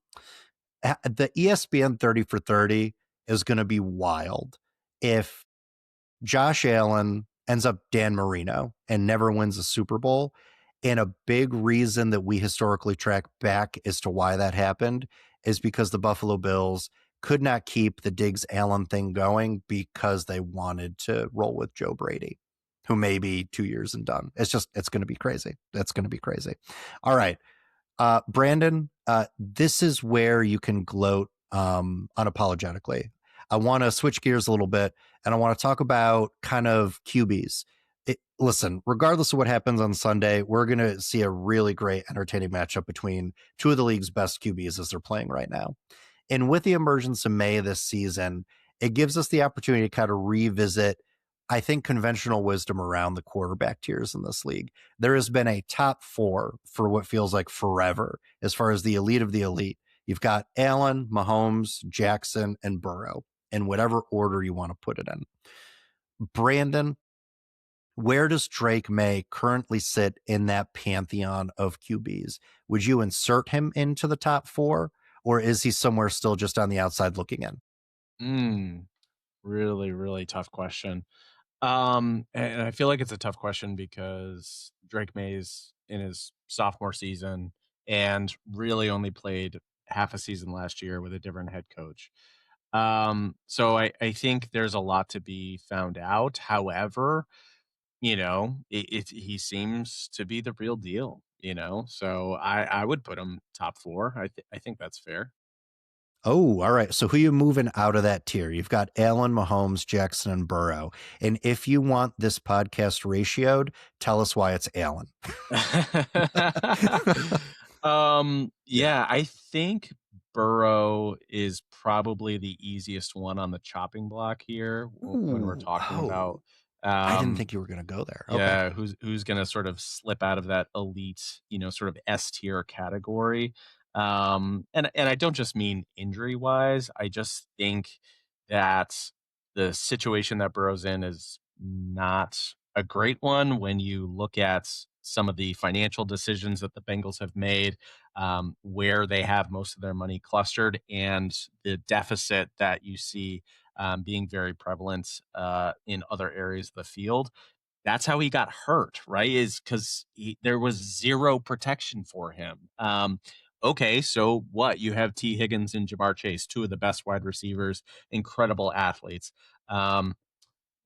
ESPN 30 for 30 is going to be wild if Josh Allen ends up Dan Marino and never wins a Super Bowl. And a big reason that we historically track back as to why that happened is because the Buffalo Bills could not keep the Diggs Allen thing going because they wanted to roll with Joe Brady. who may be 2 years and done. It's going to be crazy. That's going to be crazy. All right. Brandon, this is where you can gloat unapologetically. I want to switch gears a little bit, and I want to talk about kind of QBs. Listen, regardless of what happens on Sunday, we're going to see a really great, entertaining matchup between two of the league's best QBs as they're playing right now. And with the emergence of Maye this season, it gives us the opportunity to kind of revisit, I think, conventional wisdom around the quarterback tiers in this league. There has been a top 4 for what feels like forever as far as the elite of the elite. You've got Allen, Mahomes, Jackson, and Burrow in whatever order you want to put it in. Brandon, where does Drake Maye currently sit in that pantheon of QBs? Would you insert him into the top 4, or is he somewhere still just on the outside looking in? Really, really tough question. And I feel like it's a tough question because Drake Maye's in his sophomore season and really only played half a season last year with a different head coach. So I think there's a lot to be found out. However, he seems to be the real deal, so I would put him top 4. I think that's fair. Oh, all right. So who you moving out of that tier? You've got Allen, Mahomes, Jackson, and Burrow. And if you want this podcast ratioed, tell us why it's Allen. Yeah, I think Burrow is probably the easiest one on the chopping block here when we're talking about. I didn't think you were going to go there. Yeah, who's going to sort of slip out of that elite, sort of S tier category. And I don't just mean injury wise. I just think that the situation that Burrow's in is not a great one when you look at some of the financial decisions that the Bengals have made, where they have most of their money clustered, and the deficit that you see being very prevalent in other areas of the field. That's how he got hurt, right? Is because there was zero protection for him. Okay, so what? You have T. Higgins and Jamar Chase, two of the best wide receivers, incredible athletes. Um,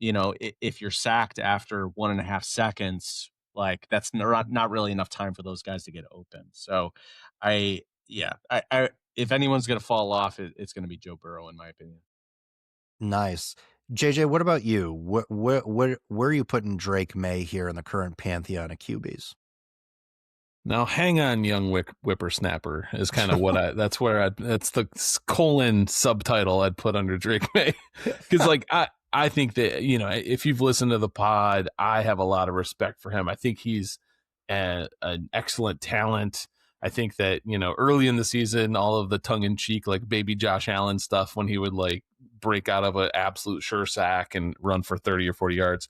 if you're sacked after 1.5 seconds, like that's not really enough time for those guys to get open. So, I if anyone's going to fall off, it's going to be Joe Burrow, in my opinion. Nice. JJ, what about you? Where are you putting Drake Maye here in the current pantheon of QBs? Now, hang on, young whippersnapper is kind of what that's the colon subtitle I'd put under Drake Maye. Because, like, I think that, if you've listened to the pod, I have a lot of respect for him. I think he's an excellent talent. I think that, early in the season, all of the tongue-in-cheek, like baby Josh Allen stuff, when he would like break out of an absolute sure sack and run for 30 or 40 yards,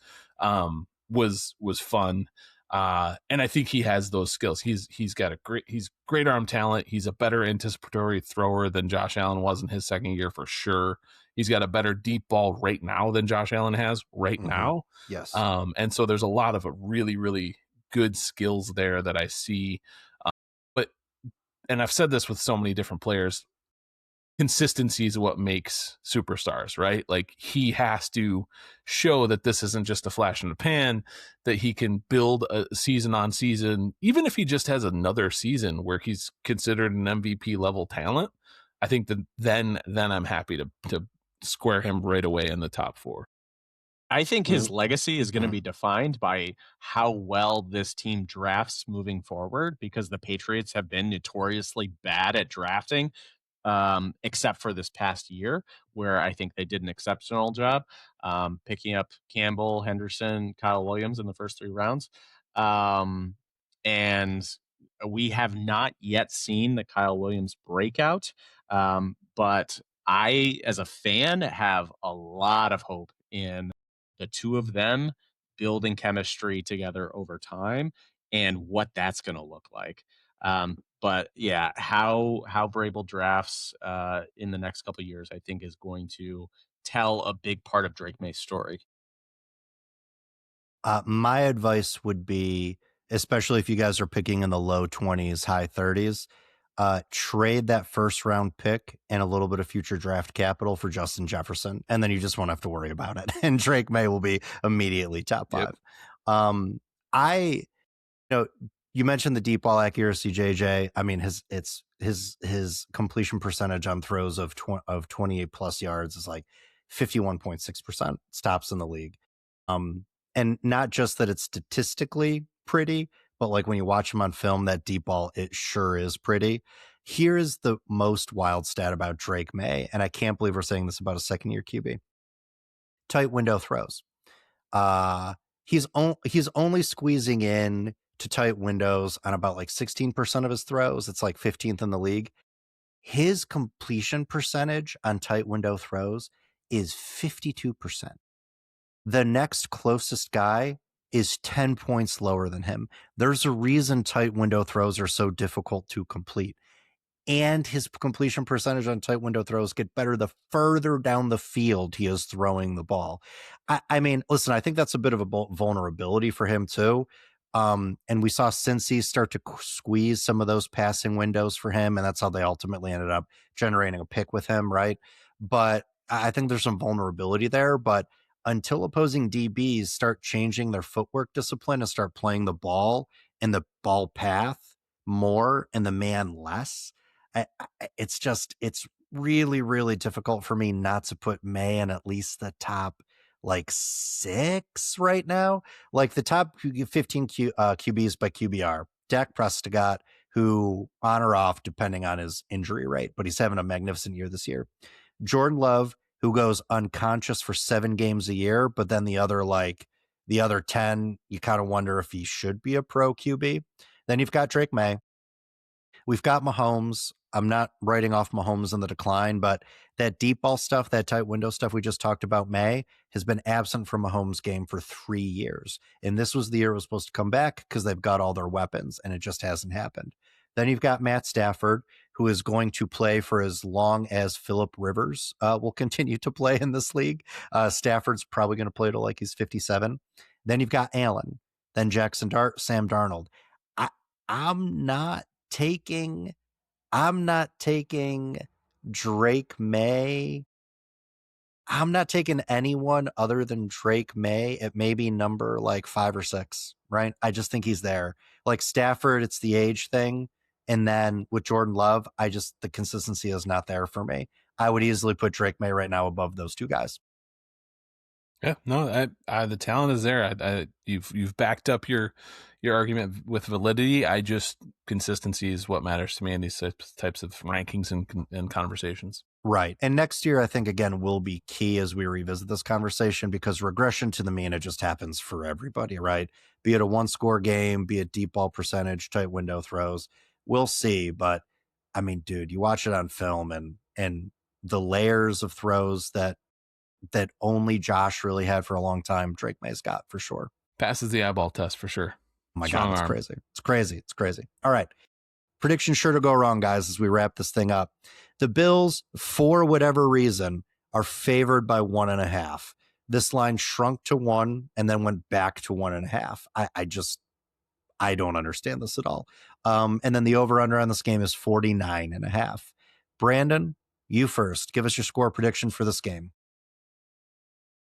was fun. And I think he has those skills. He's got he's great arm talent. He's a better anticipatory thrower than Josh Allen was in his second year for sure. He's got a better deep ball right now than Josh Allen has right now. Yes. And so there's a lot of really, really good skills there that I see. And I've said this with so many different players, consistency is what makes superstars, right? Like, he has to show that this isn't just a flash in the pan, that he can build a season on season, even if he just has another season where he's considered an MVP level talent. I think that then I'm happy to square him right away in the top 4. I think his legacy is going to be defined by how well this team drafts moving forward, because the Patriots have been notoriously bad at drafting, except for this past year, where I think they did an exceptional job picking up Campbell, Henderson, Kyle Williams in the first 3 rounds. And we have not yet seen the Kyle Williams breakout, but I, as a fan, have a lot of hope in the two of them building chemistry together over time and what that's going to look like. But yeah, how Vrabel drafts in the next couple of years, I think, is going to tell a big part of Drake Maye's story. My advice would be, especially if you guys are picking in the low 20s, high 30s, trade that first round pick and a little bit of future draft capital for Justin Jefferson, and then you just won't have to worry about it. And Drake Maye will be immediately top 5. Yep. I know you mentioned the deep ball accuracy, JJ. I mean, his completion percentage on throws of 28 plus yards is like 51.6%, stops in the league. And not just that it's statistically pretty, but like when you watch him on film, that deep ball, it sure is pretty. Here is the most wild stat about Drake Maye, and I can't believe we're saying this about a second-year QB. Tight window throws. He's only squeezing in to tight windows on about like 16% of his throws. It's like 15th in the league. His completion percentage on tight window throws is 52%. The next closest guy is 10 points lower than him. There's a reason tight window throws are so difficult to complete. And his completion percentage on tight window throws get better the further down the field he is throwing the ball. I mean, listen, I think that's a bit of a vulnerability for him too. And we saw Cincy start to squeeze some of those passing windows for him, and that's how they ultimately ended up generating a pick with him, right? But I think there's some vulnerability there. But until opposing DBs start changing their footwork discipline and start playing the ball and the ball path more and the man less, it's really, really difficult for me not to put Maye in at least the top like 6 right now. Like the top 15 QBs by QBR. Dak Prescott, who on or off, depending on his injury rate, but he's having a magnificent year this year. Jordan Love, who goes unconscious for 7 games a year, but then the other 10, you kind of wonder if he should be a pro QB. Then you've got Drake Maye. We've got Mahomes. I'm not writing off Mahomes in the decline, but that deep ball stuff, that tight window stuff we just talked about, Maye, has been absent from Mahomes' game for 3 years. And this was the year it was supposed to come back because they've got all their weapons, and it just hasn't happened. Then you've got Matt Stafford, who is going to play for as long as Phillip Rivers will continue to play in this league. Stafford's probably going to play till like he's 57. Then you've got Allen, then Sam Darnold. I'm not taking Drake Maye. I'm not taking anyone other than Drake Maye at maybe number like 5 or 6, right? I just think he's there. Like Stafford, it's the age thing. And then with Jordan Love, the consistency is not there for me. I would easily put Drake Maye right now above those 2 guys. Yeah, no, the talent is there. You've backed up your argument with validity. Consistency is what matters to me in these types of rankings and conversations. Right. And next year, I think, again, will be key as we revisit this conversation because regression to the mean, it just happens for everybody, right? Be it a 1-score game, be it deep ball percentage, tight window throws. We'll see. But I mean, dude, you watch it on film and the layers of throws that only Josh really had for a long time, Drake Maye's got for sure. Passes the eyeball test for sure. Oh my God, it's crazy. It's crazy. All right. Prediction sure to go wrong, guys, as we wrap this thing up. The Bills, for whatever reason, are favored by 1.5. This line shrunk to 1 and then went back to 1.5. I don't understand this at all. And then the over-under on this game is 49.5. Brandon, you first. Give us your score prediction for this game.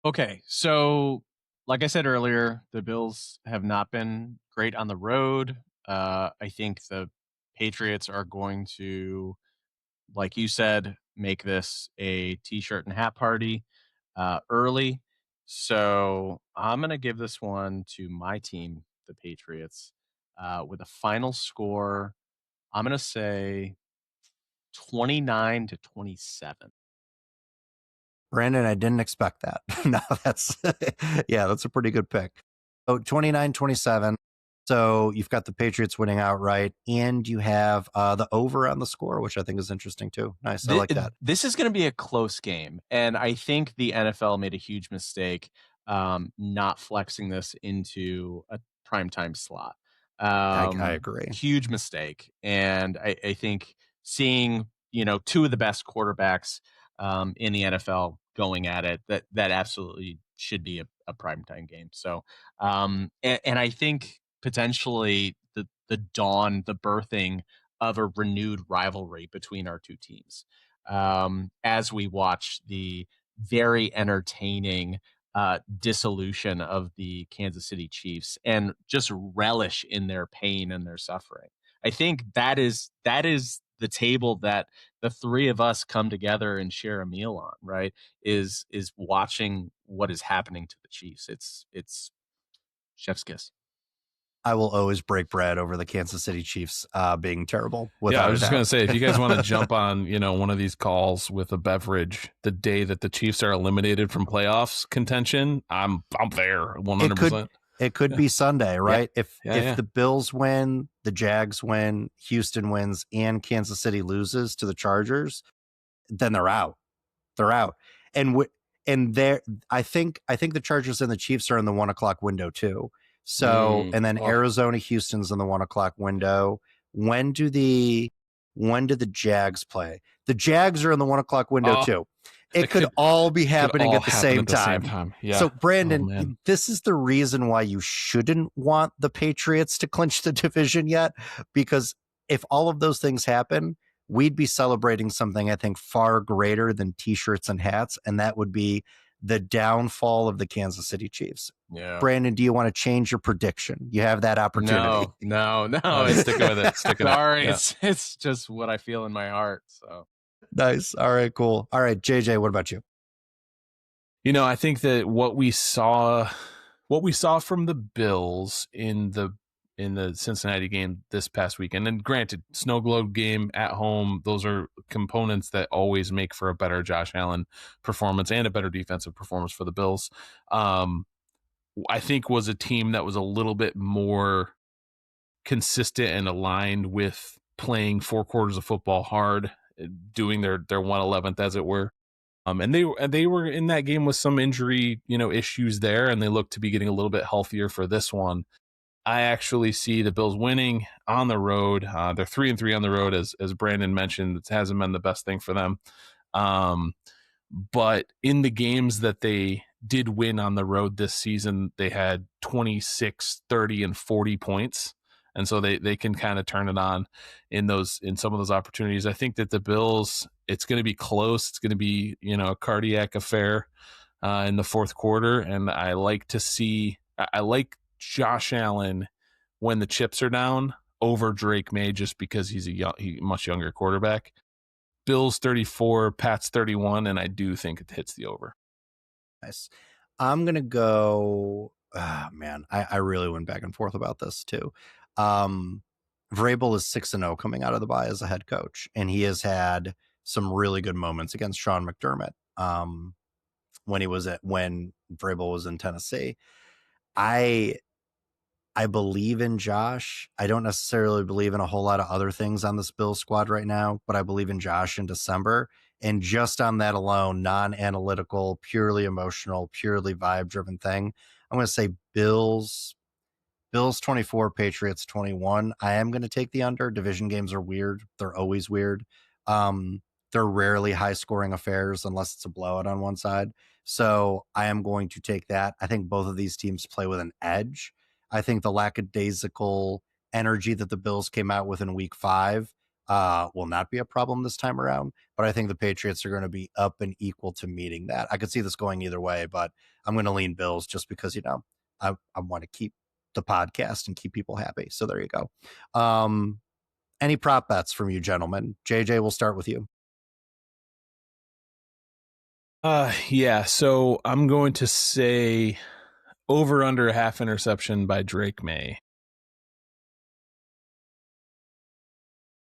Okay, so like I said earlier, the Bills have not been great on the road. I think the Patriots are going to, like you said, make this a t-shirt and hat party early. So I'm going to give this one to my team, the Patriots, with a final score. I'm going to say 29-27. Brandon, I didn't expect that. No, that's a pretty good pick. So 29-27. So you've got the Patriots winning outright, and you have the over on the score, which I think is interesting too. Nice. I like that. This is going to be a close game. And I think the NFL made a huge mistake not flexing this into a primetime slot. I agree. Huge mistake. And I think seeing, 2 of the best quarterbacks in the NFL going at it, that absolutely should be a primetime game. So, and I think potentially the birthing of a renewed rivalry between our two teams. As we watch the very entertaining dissolution of the Kansas City Chiefs and just relish in their pain and their suffering. I think that is the table that the three of us come together and share a meal on, right? Is watching what is happening to the Chiefs. It's chef's kiss. I will always break bread over the Kansas City Chiefs being terrible. Yeah, I was a just going to doubt. say, if you guys want to jump on, one of these calls with a beverage the day that the Chiefs are eliminated from playoffs contention, I'm there 100%. It could be Sunday, right? If Yeah. the Bills win, the Jags win, Houston wins, and Kansas City loses to the Chargers, then they're out. They're out. And there, I think the Chargers and the Chiefs are in the 1 o'clock window too. So, and then Arizona, Houston's in the 1 o'clock window. When do the Jags play? The Jags are in the 1 o'clock window too. It could all be happening at the same time. Yeah. So, Brandon, this is the reason why you shouldn't want the Patriots to clinch the division yet, because if all of those things happen, we'd be celebrating something, I think, far greater than T-shirts and hats, and that would be the downfall of the Kansas City Chiefs. Yeah. Brandon, do you want to change your prediction? You have that opportunity. No. Stick with it. Sorry, yeah. It's just what I feel in my heart. So nice. All right, cool. All right, JJ, what about you? I think that what we saw from the Bills in the Cincinnati game this past weekend, and granted, snow globe game at home, those are components that always make for a better Josh Allen performance and a better defensive performance for the Bills. I think was a team that was a little bit more consistent and aligned with playing 4 quarters of football hard, doing their 1/11th, as it were. And they were in that game with some injury, issues there, and they look to be getting a little bit healthier for this one. I actually see the Bills winning on the road. They're 3-3 on the road, as Brandon mentioned. It hasn't been the best thing for them. But in the games that they did win on the road this season, they had 26, 30, and 40 points. And so they can kind of turn it on in some of those opportunities. I think that the Bills, it's going to be close. It's going to be, a cardiac affair in the fourth quarter. And I like Josh Allen when the chips are down over Drake Maye, just because he's a much younger quarterback. Bills 34, Pats 31, and I do think it hits the over. Nice. I'm going to go, man, I really went back and forth about this too. Vrabel is 6-0 coming out of the bye as a head coach, and he has had some really good moments against Sean McDermott when Vrabel was in Tennessee. I believe in Josh. I don't necessarily believe in a whole lot of other things on this Bills squad right now, but I believe in Josh in December. And just on that alone, non-analytical, purely emotional, purely vibe-driven thing, I'm going to say Bills 24, Patriots 21. I am going to take the under. Division games are weird. They're always weird. They're rarely high-scoring affairs unless it's a blowout on one side. So I am going to take that. I think both of these teams play with an edge. I think the lackadaisical energy that the Bills came out with in week 5 will not be a problem this time around. But I think the Patriots are going to be up and equal to meeting that. I could see this going either way, but I'm going to lean Bills just because, I want to keep the podcast and keep people happy. So there you go. Any prop bets from you, gentlemen? JJ, we'll start with you. Yeah. So I'm going to say over under a half interception by Drake Maye.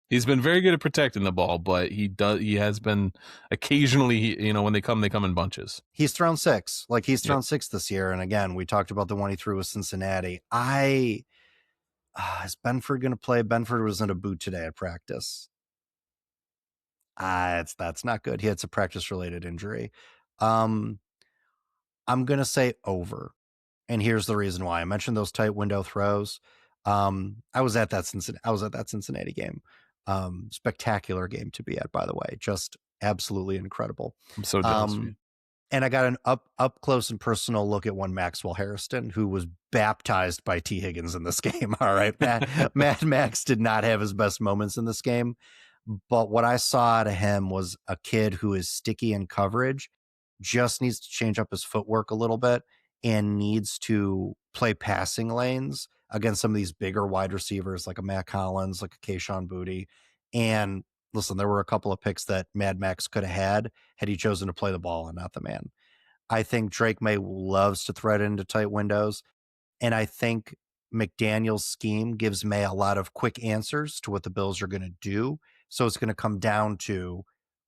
He's been very good at protecting the ball, but he has been occasionally, when they come in bunches. He's thrown 6. He's thrown 6 this year. And again, we talked about the one he threw with Cincinnati. Is Benford going to play? Benford was in a boot today at practice. That's not good. He had some practice related injury. I'm going to say over. And here's the reason why. I mentioned those tight window throws. I was at that Cincinnati game. Spectacular game to be at, by the way. Just absolutely incredible. I'm so jealous of you. And I got an up close and personal look at one Maxwell Harrison, who was baptized by T. Higgins in this game. All right, Mad Max did not have his best moments in this game, but what I saw out of him was a kid who is sticky in coverage, just needs to change up his footwork a little bit, and needs to play passing lanes against some of these bigger wide receivers like a Matt Collins, like a Kayshon Boutte. And listen, there were a couple of picks that Mad Max could have had he chosen to play the ball and not the man. I think Drake Maye loves to thread into tight windows. And I think McDaniel's scheme gives Maye a lot of quick answers to what the Bills are going to do. So it's going to come down to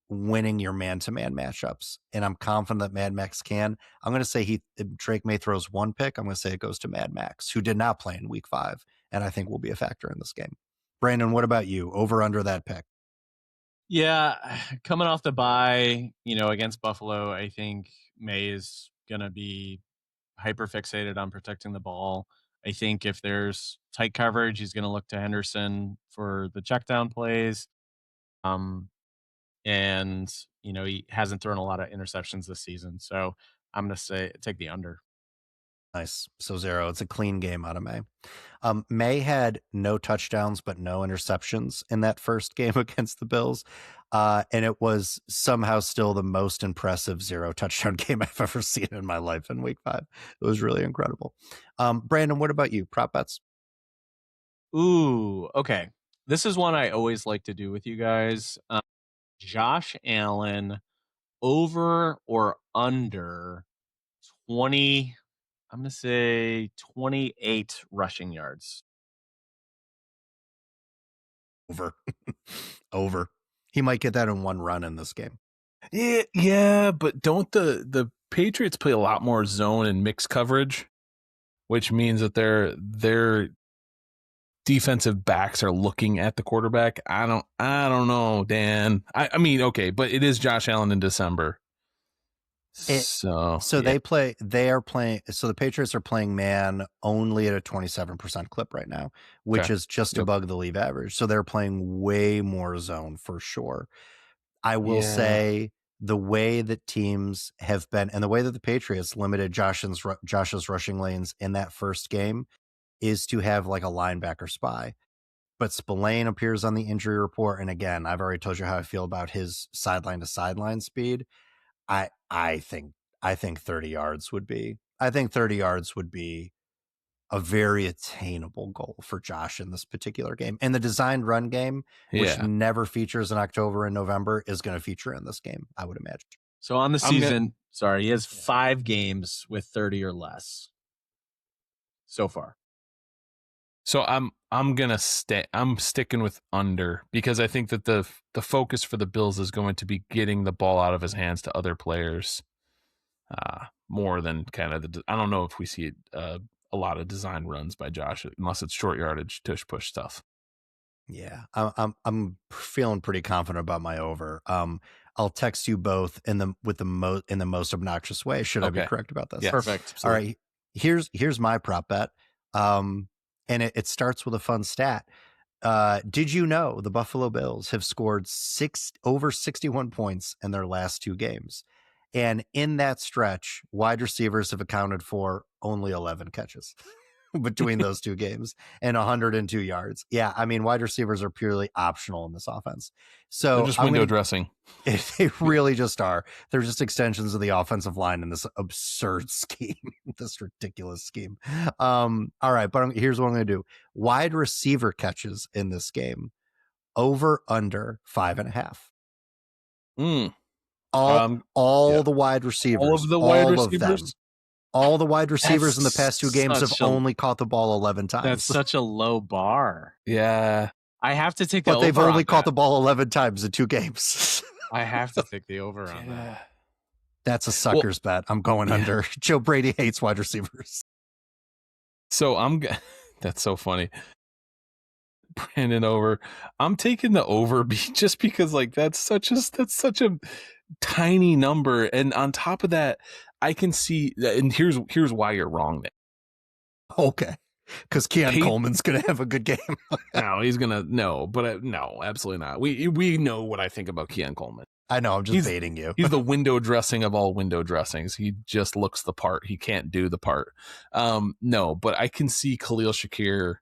winning your man-to-man matchups. And I'm confident that Mad Max can. I'm going to say Drake Maye throws one pick. I'm going to say it goes to Mad Max, who did not play in week 5. And I think will be a factor in this game. Brandon, what about you? Over under that pick? Yeah, coming off the bye, against Buffalo, I think Maye is going to be hyper fixated on protecting the ball. I think if there's tight coverage, he's going to look to Henderson for the check down plays. And he hasn't thrown a lot of interceptions this season. So I'm going to take the under. Nice. So 0. It's a clean game out of Maye. Maye had no touchdowns, but no interceptions in that first game against the Bills. And it was somehow still the most impressive 0 touchdown game I've ever seen in my life in week 5. It was really incredible. Brandon, what about you? Prop bets? Ooh, okay. This is one I always like to do with you guys. Josh Allen over or under 20, I'm going to say 28 rushing yards. Over. He might get that in one run in this game. Yeah, but don't the Patriots play a lot more zone and mixed coverage, which means that their defensive backs are looking at the quarterback. I don't know, Dan. I mean, okay, but it is Josh Allen in December. So yeah. They are playing. So the Patriots are playing man only at a 27% clip right now, which is just above the league average. So they're playing way more zone for sure. I will say the way that teams have been and the way that the Patriots limited Josh's rushing lanes in that first game is to have like a linebacker spy. But Spillane appears on the injury report. And again, I've already told you how I feel about his sideline to sideline speed. I think 30 yards would be a very attainable goal for Josh in this particular game. And the designed run game, which never features in October and November, is going to feature in this game, I would imagine. So on the season, he has 5 games with 30 or less so far. So I'm sticking with under because I think that the focus for the Bills is going to be getting the ball out of his hands to other players, more than kind of I don't know if we see a lot of design runs by Josh unless it's short yardage tush push stuff. Yeah, I'm feeling pretty confident about my over. I'll text you both in the most obnoxious way. Should I be correct about this? Yes. Perfect. Absolutely. All right. Here's my prop bet. And it starts with a fun stat. Did you know the Buffalo Bills have scored over 61 points in their last 2 games? And in that stretch, wide receivers have accounted for only 11 catches between those 2 games and 102 yards. Yeah, I mean, wide receivers are purely optional in this offense. So they're just window dressing. They really just are. They're just extensions of the offensive line in this absurd scheme, this ridiculous scheme. All right, but here's what I'm going to do. Wide receiver catches in this game, over under 5.5. All the wide receivers. All of the wide receivers? All the wide receivers in the past 2 games have only caught the ball 11 times. That's such a low bar. Yeah. I have to take the over. But they've only caught the ball 11 times in 2 games. I have to take the over on that. That's a sucker's bet. I'm going under. Joe Brady hates wide receivers. So that's so funny. Brandon over. I'm taking the over just because that's such a tiny number. And on top of that, I can see and here's why you're wrong there. Okay. Because Keon Coleman's going to have a good game. No, he's going to no, absolutely not. We know what I think about Keon Coleman. I know, I'm just baiting you. He's the window dressing of all window dressings. He just looks the part. He can't do the part. No, but I can see Khalil Shakir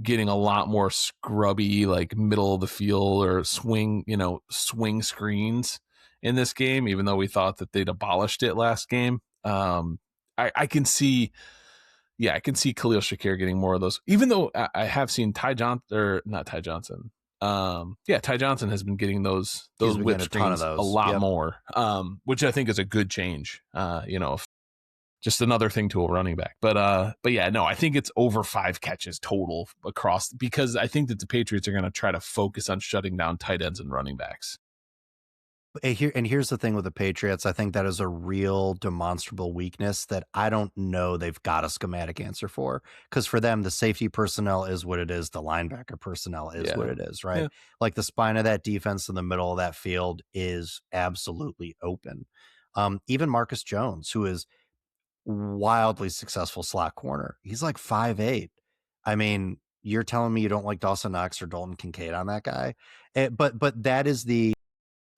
getting a lot more scrubby, like middle of the field or swing screens in this game, even though we thought that they'd abolished it last game. I can see Khalil Shakir getting more of those, even though I have seen Ty Johnson. Ty Johnson has been getting those whip screens a lot more, which I think is a good change. Just another thing to a running back. But yeah, no, I think it's over 5 catches total across, because I think that the Patriots are going to try to focus on shutting down tight ends and running backs. Here's the thing with the Patriots. I think that is a real demonstrable weakness that I don't know they've got a schematic answer for, because for them, the safety personnel is what it is. The linebacker personnel is what it is, right? Yeah. Like the spine of that defense in the middle of that field is absolutely open. Even Marcus Jones, who is wildly successful slot corner, he's like 5'8". I mean, you're telling me you don't like Dawson Knox or Dalton Kincaid on that guy? But that is the...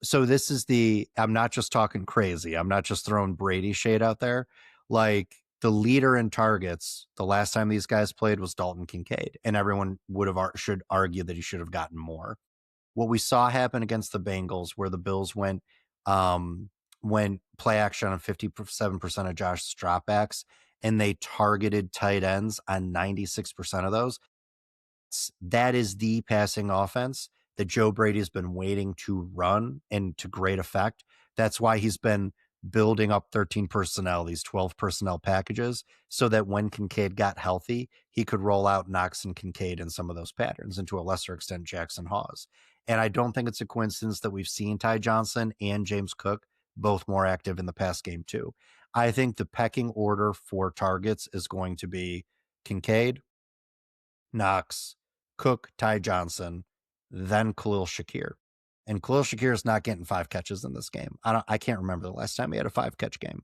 So this is I'm not just talking crazy. I'm not just throwing Brady shade out there. Like, the leader in targets the last time these guys played was Dalton Kincaid, and everyone should argue that he should have gotten more. What we saw happen against the Bengals, where the Bills went play action on 57% of Josh's dropbacks, and they targeted tight ends on 96% of those. That is the passing offense that Joe Brady has been waiting to run, and to great effect. That's why he's been building up 13 personnel, these 12 personnel packages, so that when Kincaid got healthy, he could roll out Knox and Kincaid in some of those patterns, and to a lesser extent, Jackson Hawes. And I don't think it's a coincidence that we've seen Ty Johnson and James Cook both more active in the pass game too. I think the pecking order for targets is going to be Kincaid, Knox, Cook, Ty Johnson, then Khalil Shakir. And Khalil Shakir is not getting 5 catches in this game. I can't remember the last time he had a 5-catch game.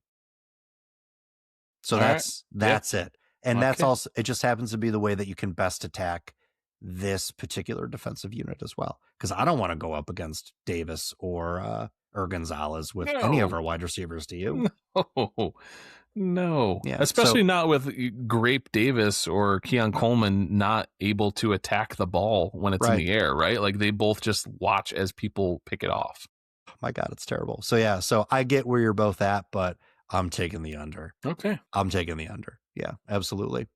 So that's it. And that's also, it just happens to be the way that you can best attack this particular defensive unit as well. Because I don't want to go up against Davis or Gonzalez with any of our wide receivers, do you? No. Yeah, especially not with Grape Davis or Keon Coleman not able to attack the ball when it's in the air, right? Like, they both just watch as people pick it off. Oh my God, it's terrible. So I get where you're both at, but I'm taking the under. Okay. I'm taking the under. Yeah, absolutely.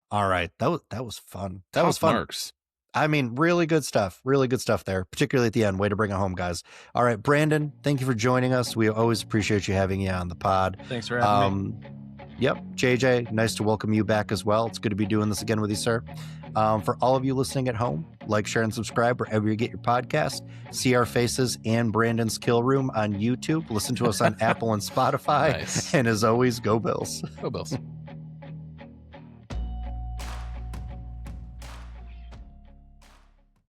All right. That was fun. That was fun. Marks. I mean, really good stuff there, particularly at the end. Way to bring it home, guys. All right, Brandon, thank you for joining us. We always appreciate you having you on the pod. Thanks for having me. Yep. JJ, nice to welcome you back as well. It's good to be doing this again with you, sir. For all of you listening at home, like, share, and subscribe wherever you get your podcast. See our faces and Brandon's Kill Room on YouTube. Listen to us on Apple and Spotify. Nice. And as always, go Bills. Go Bills.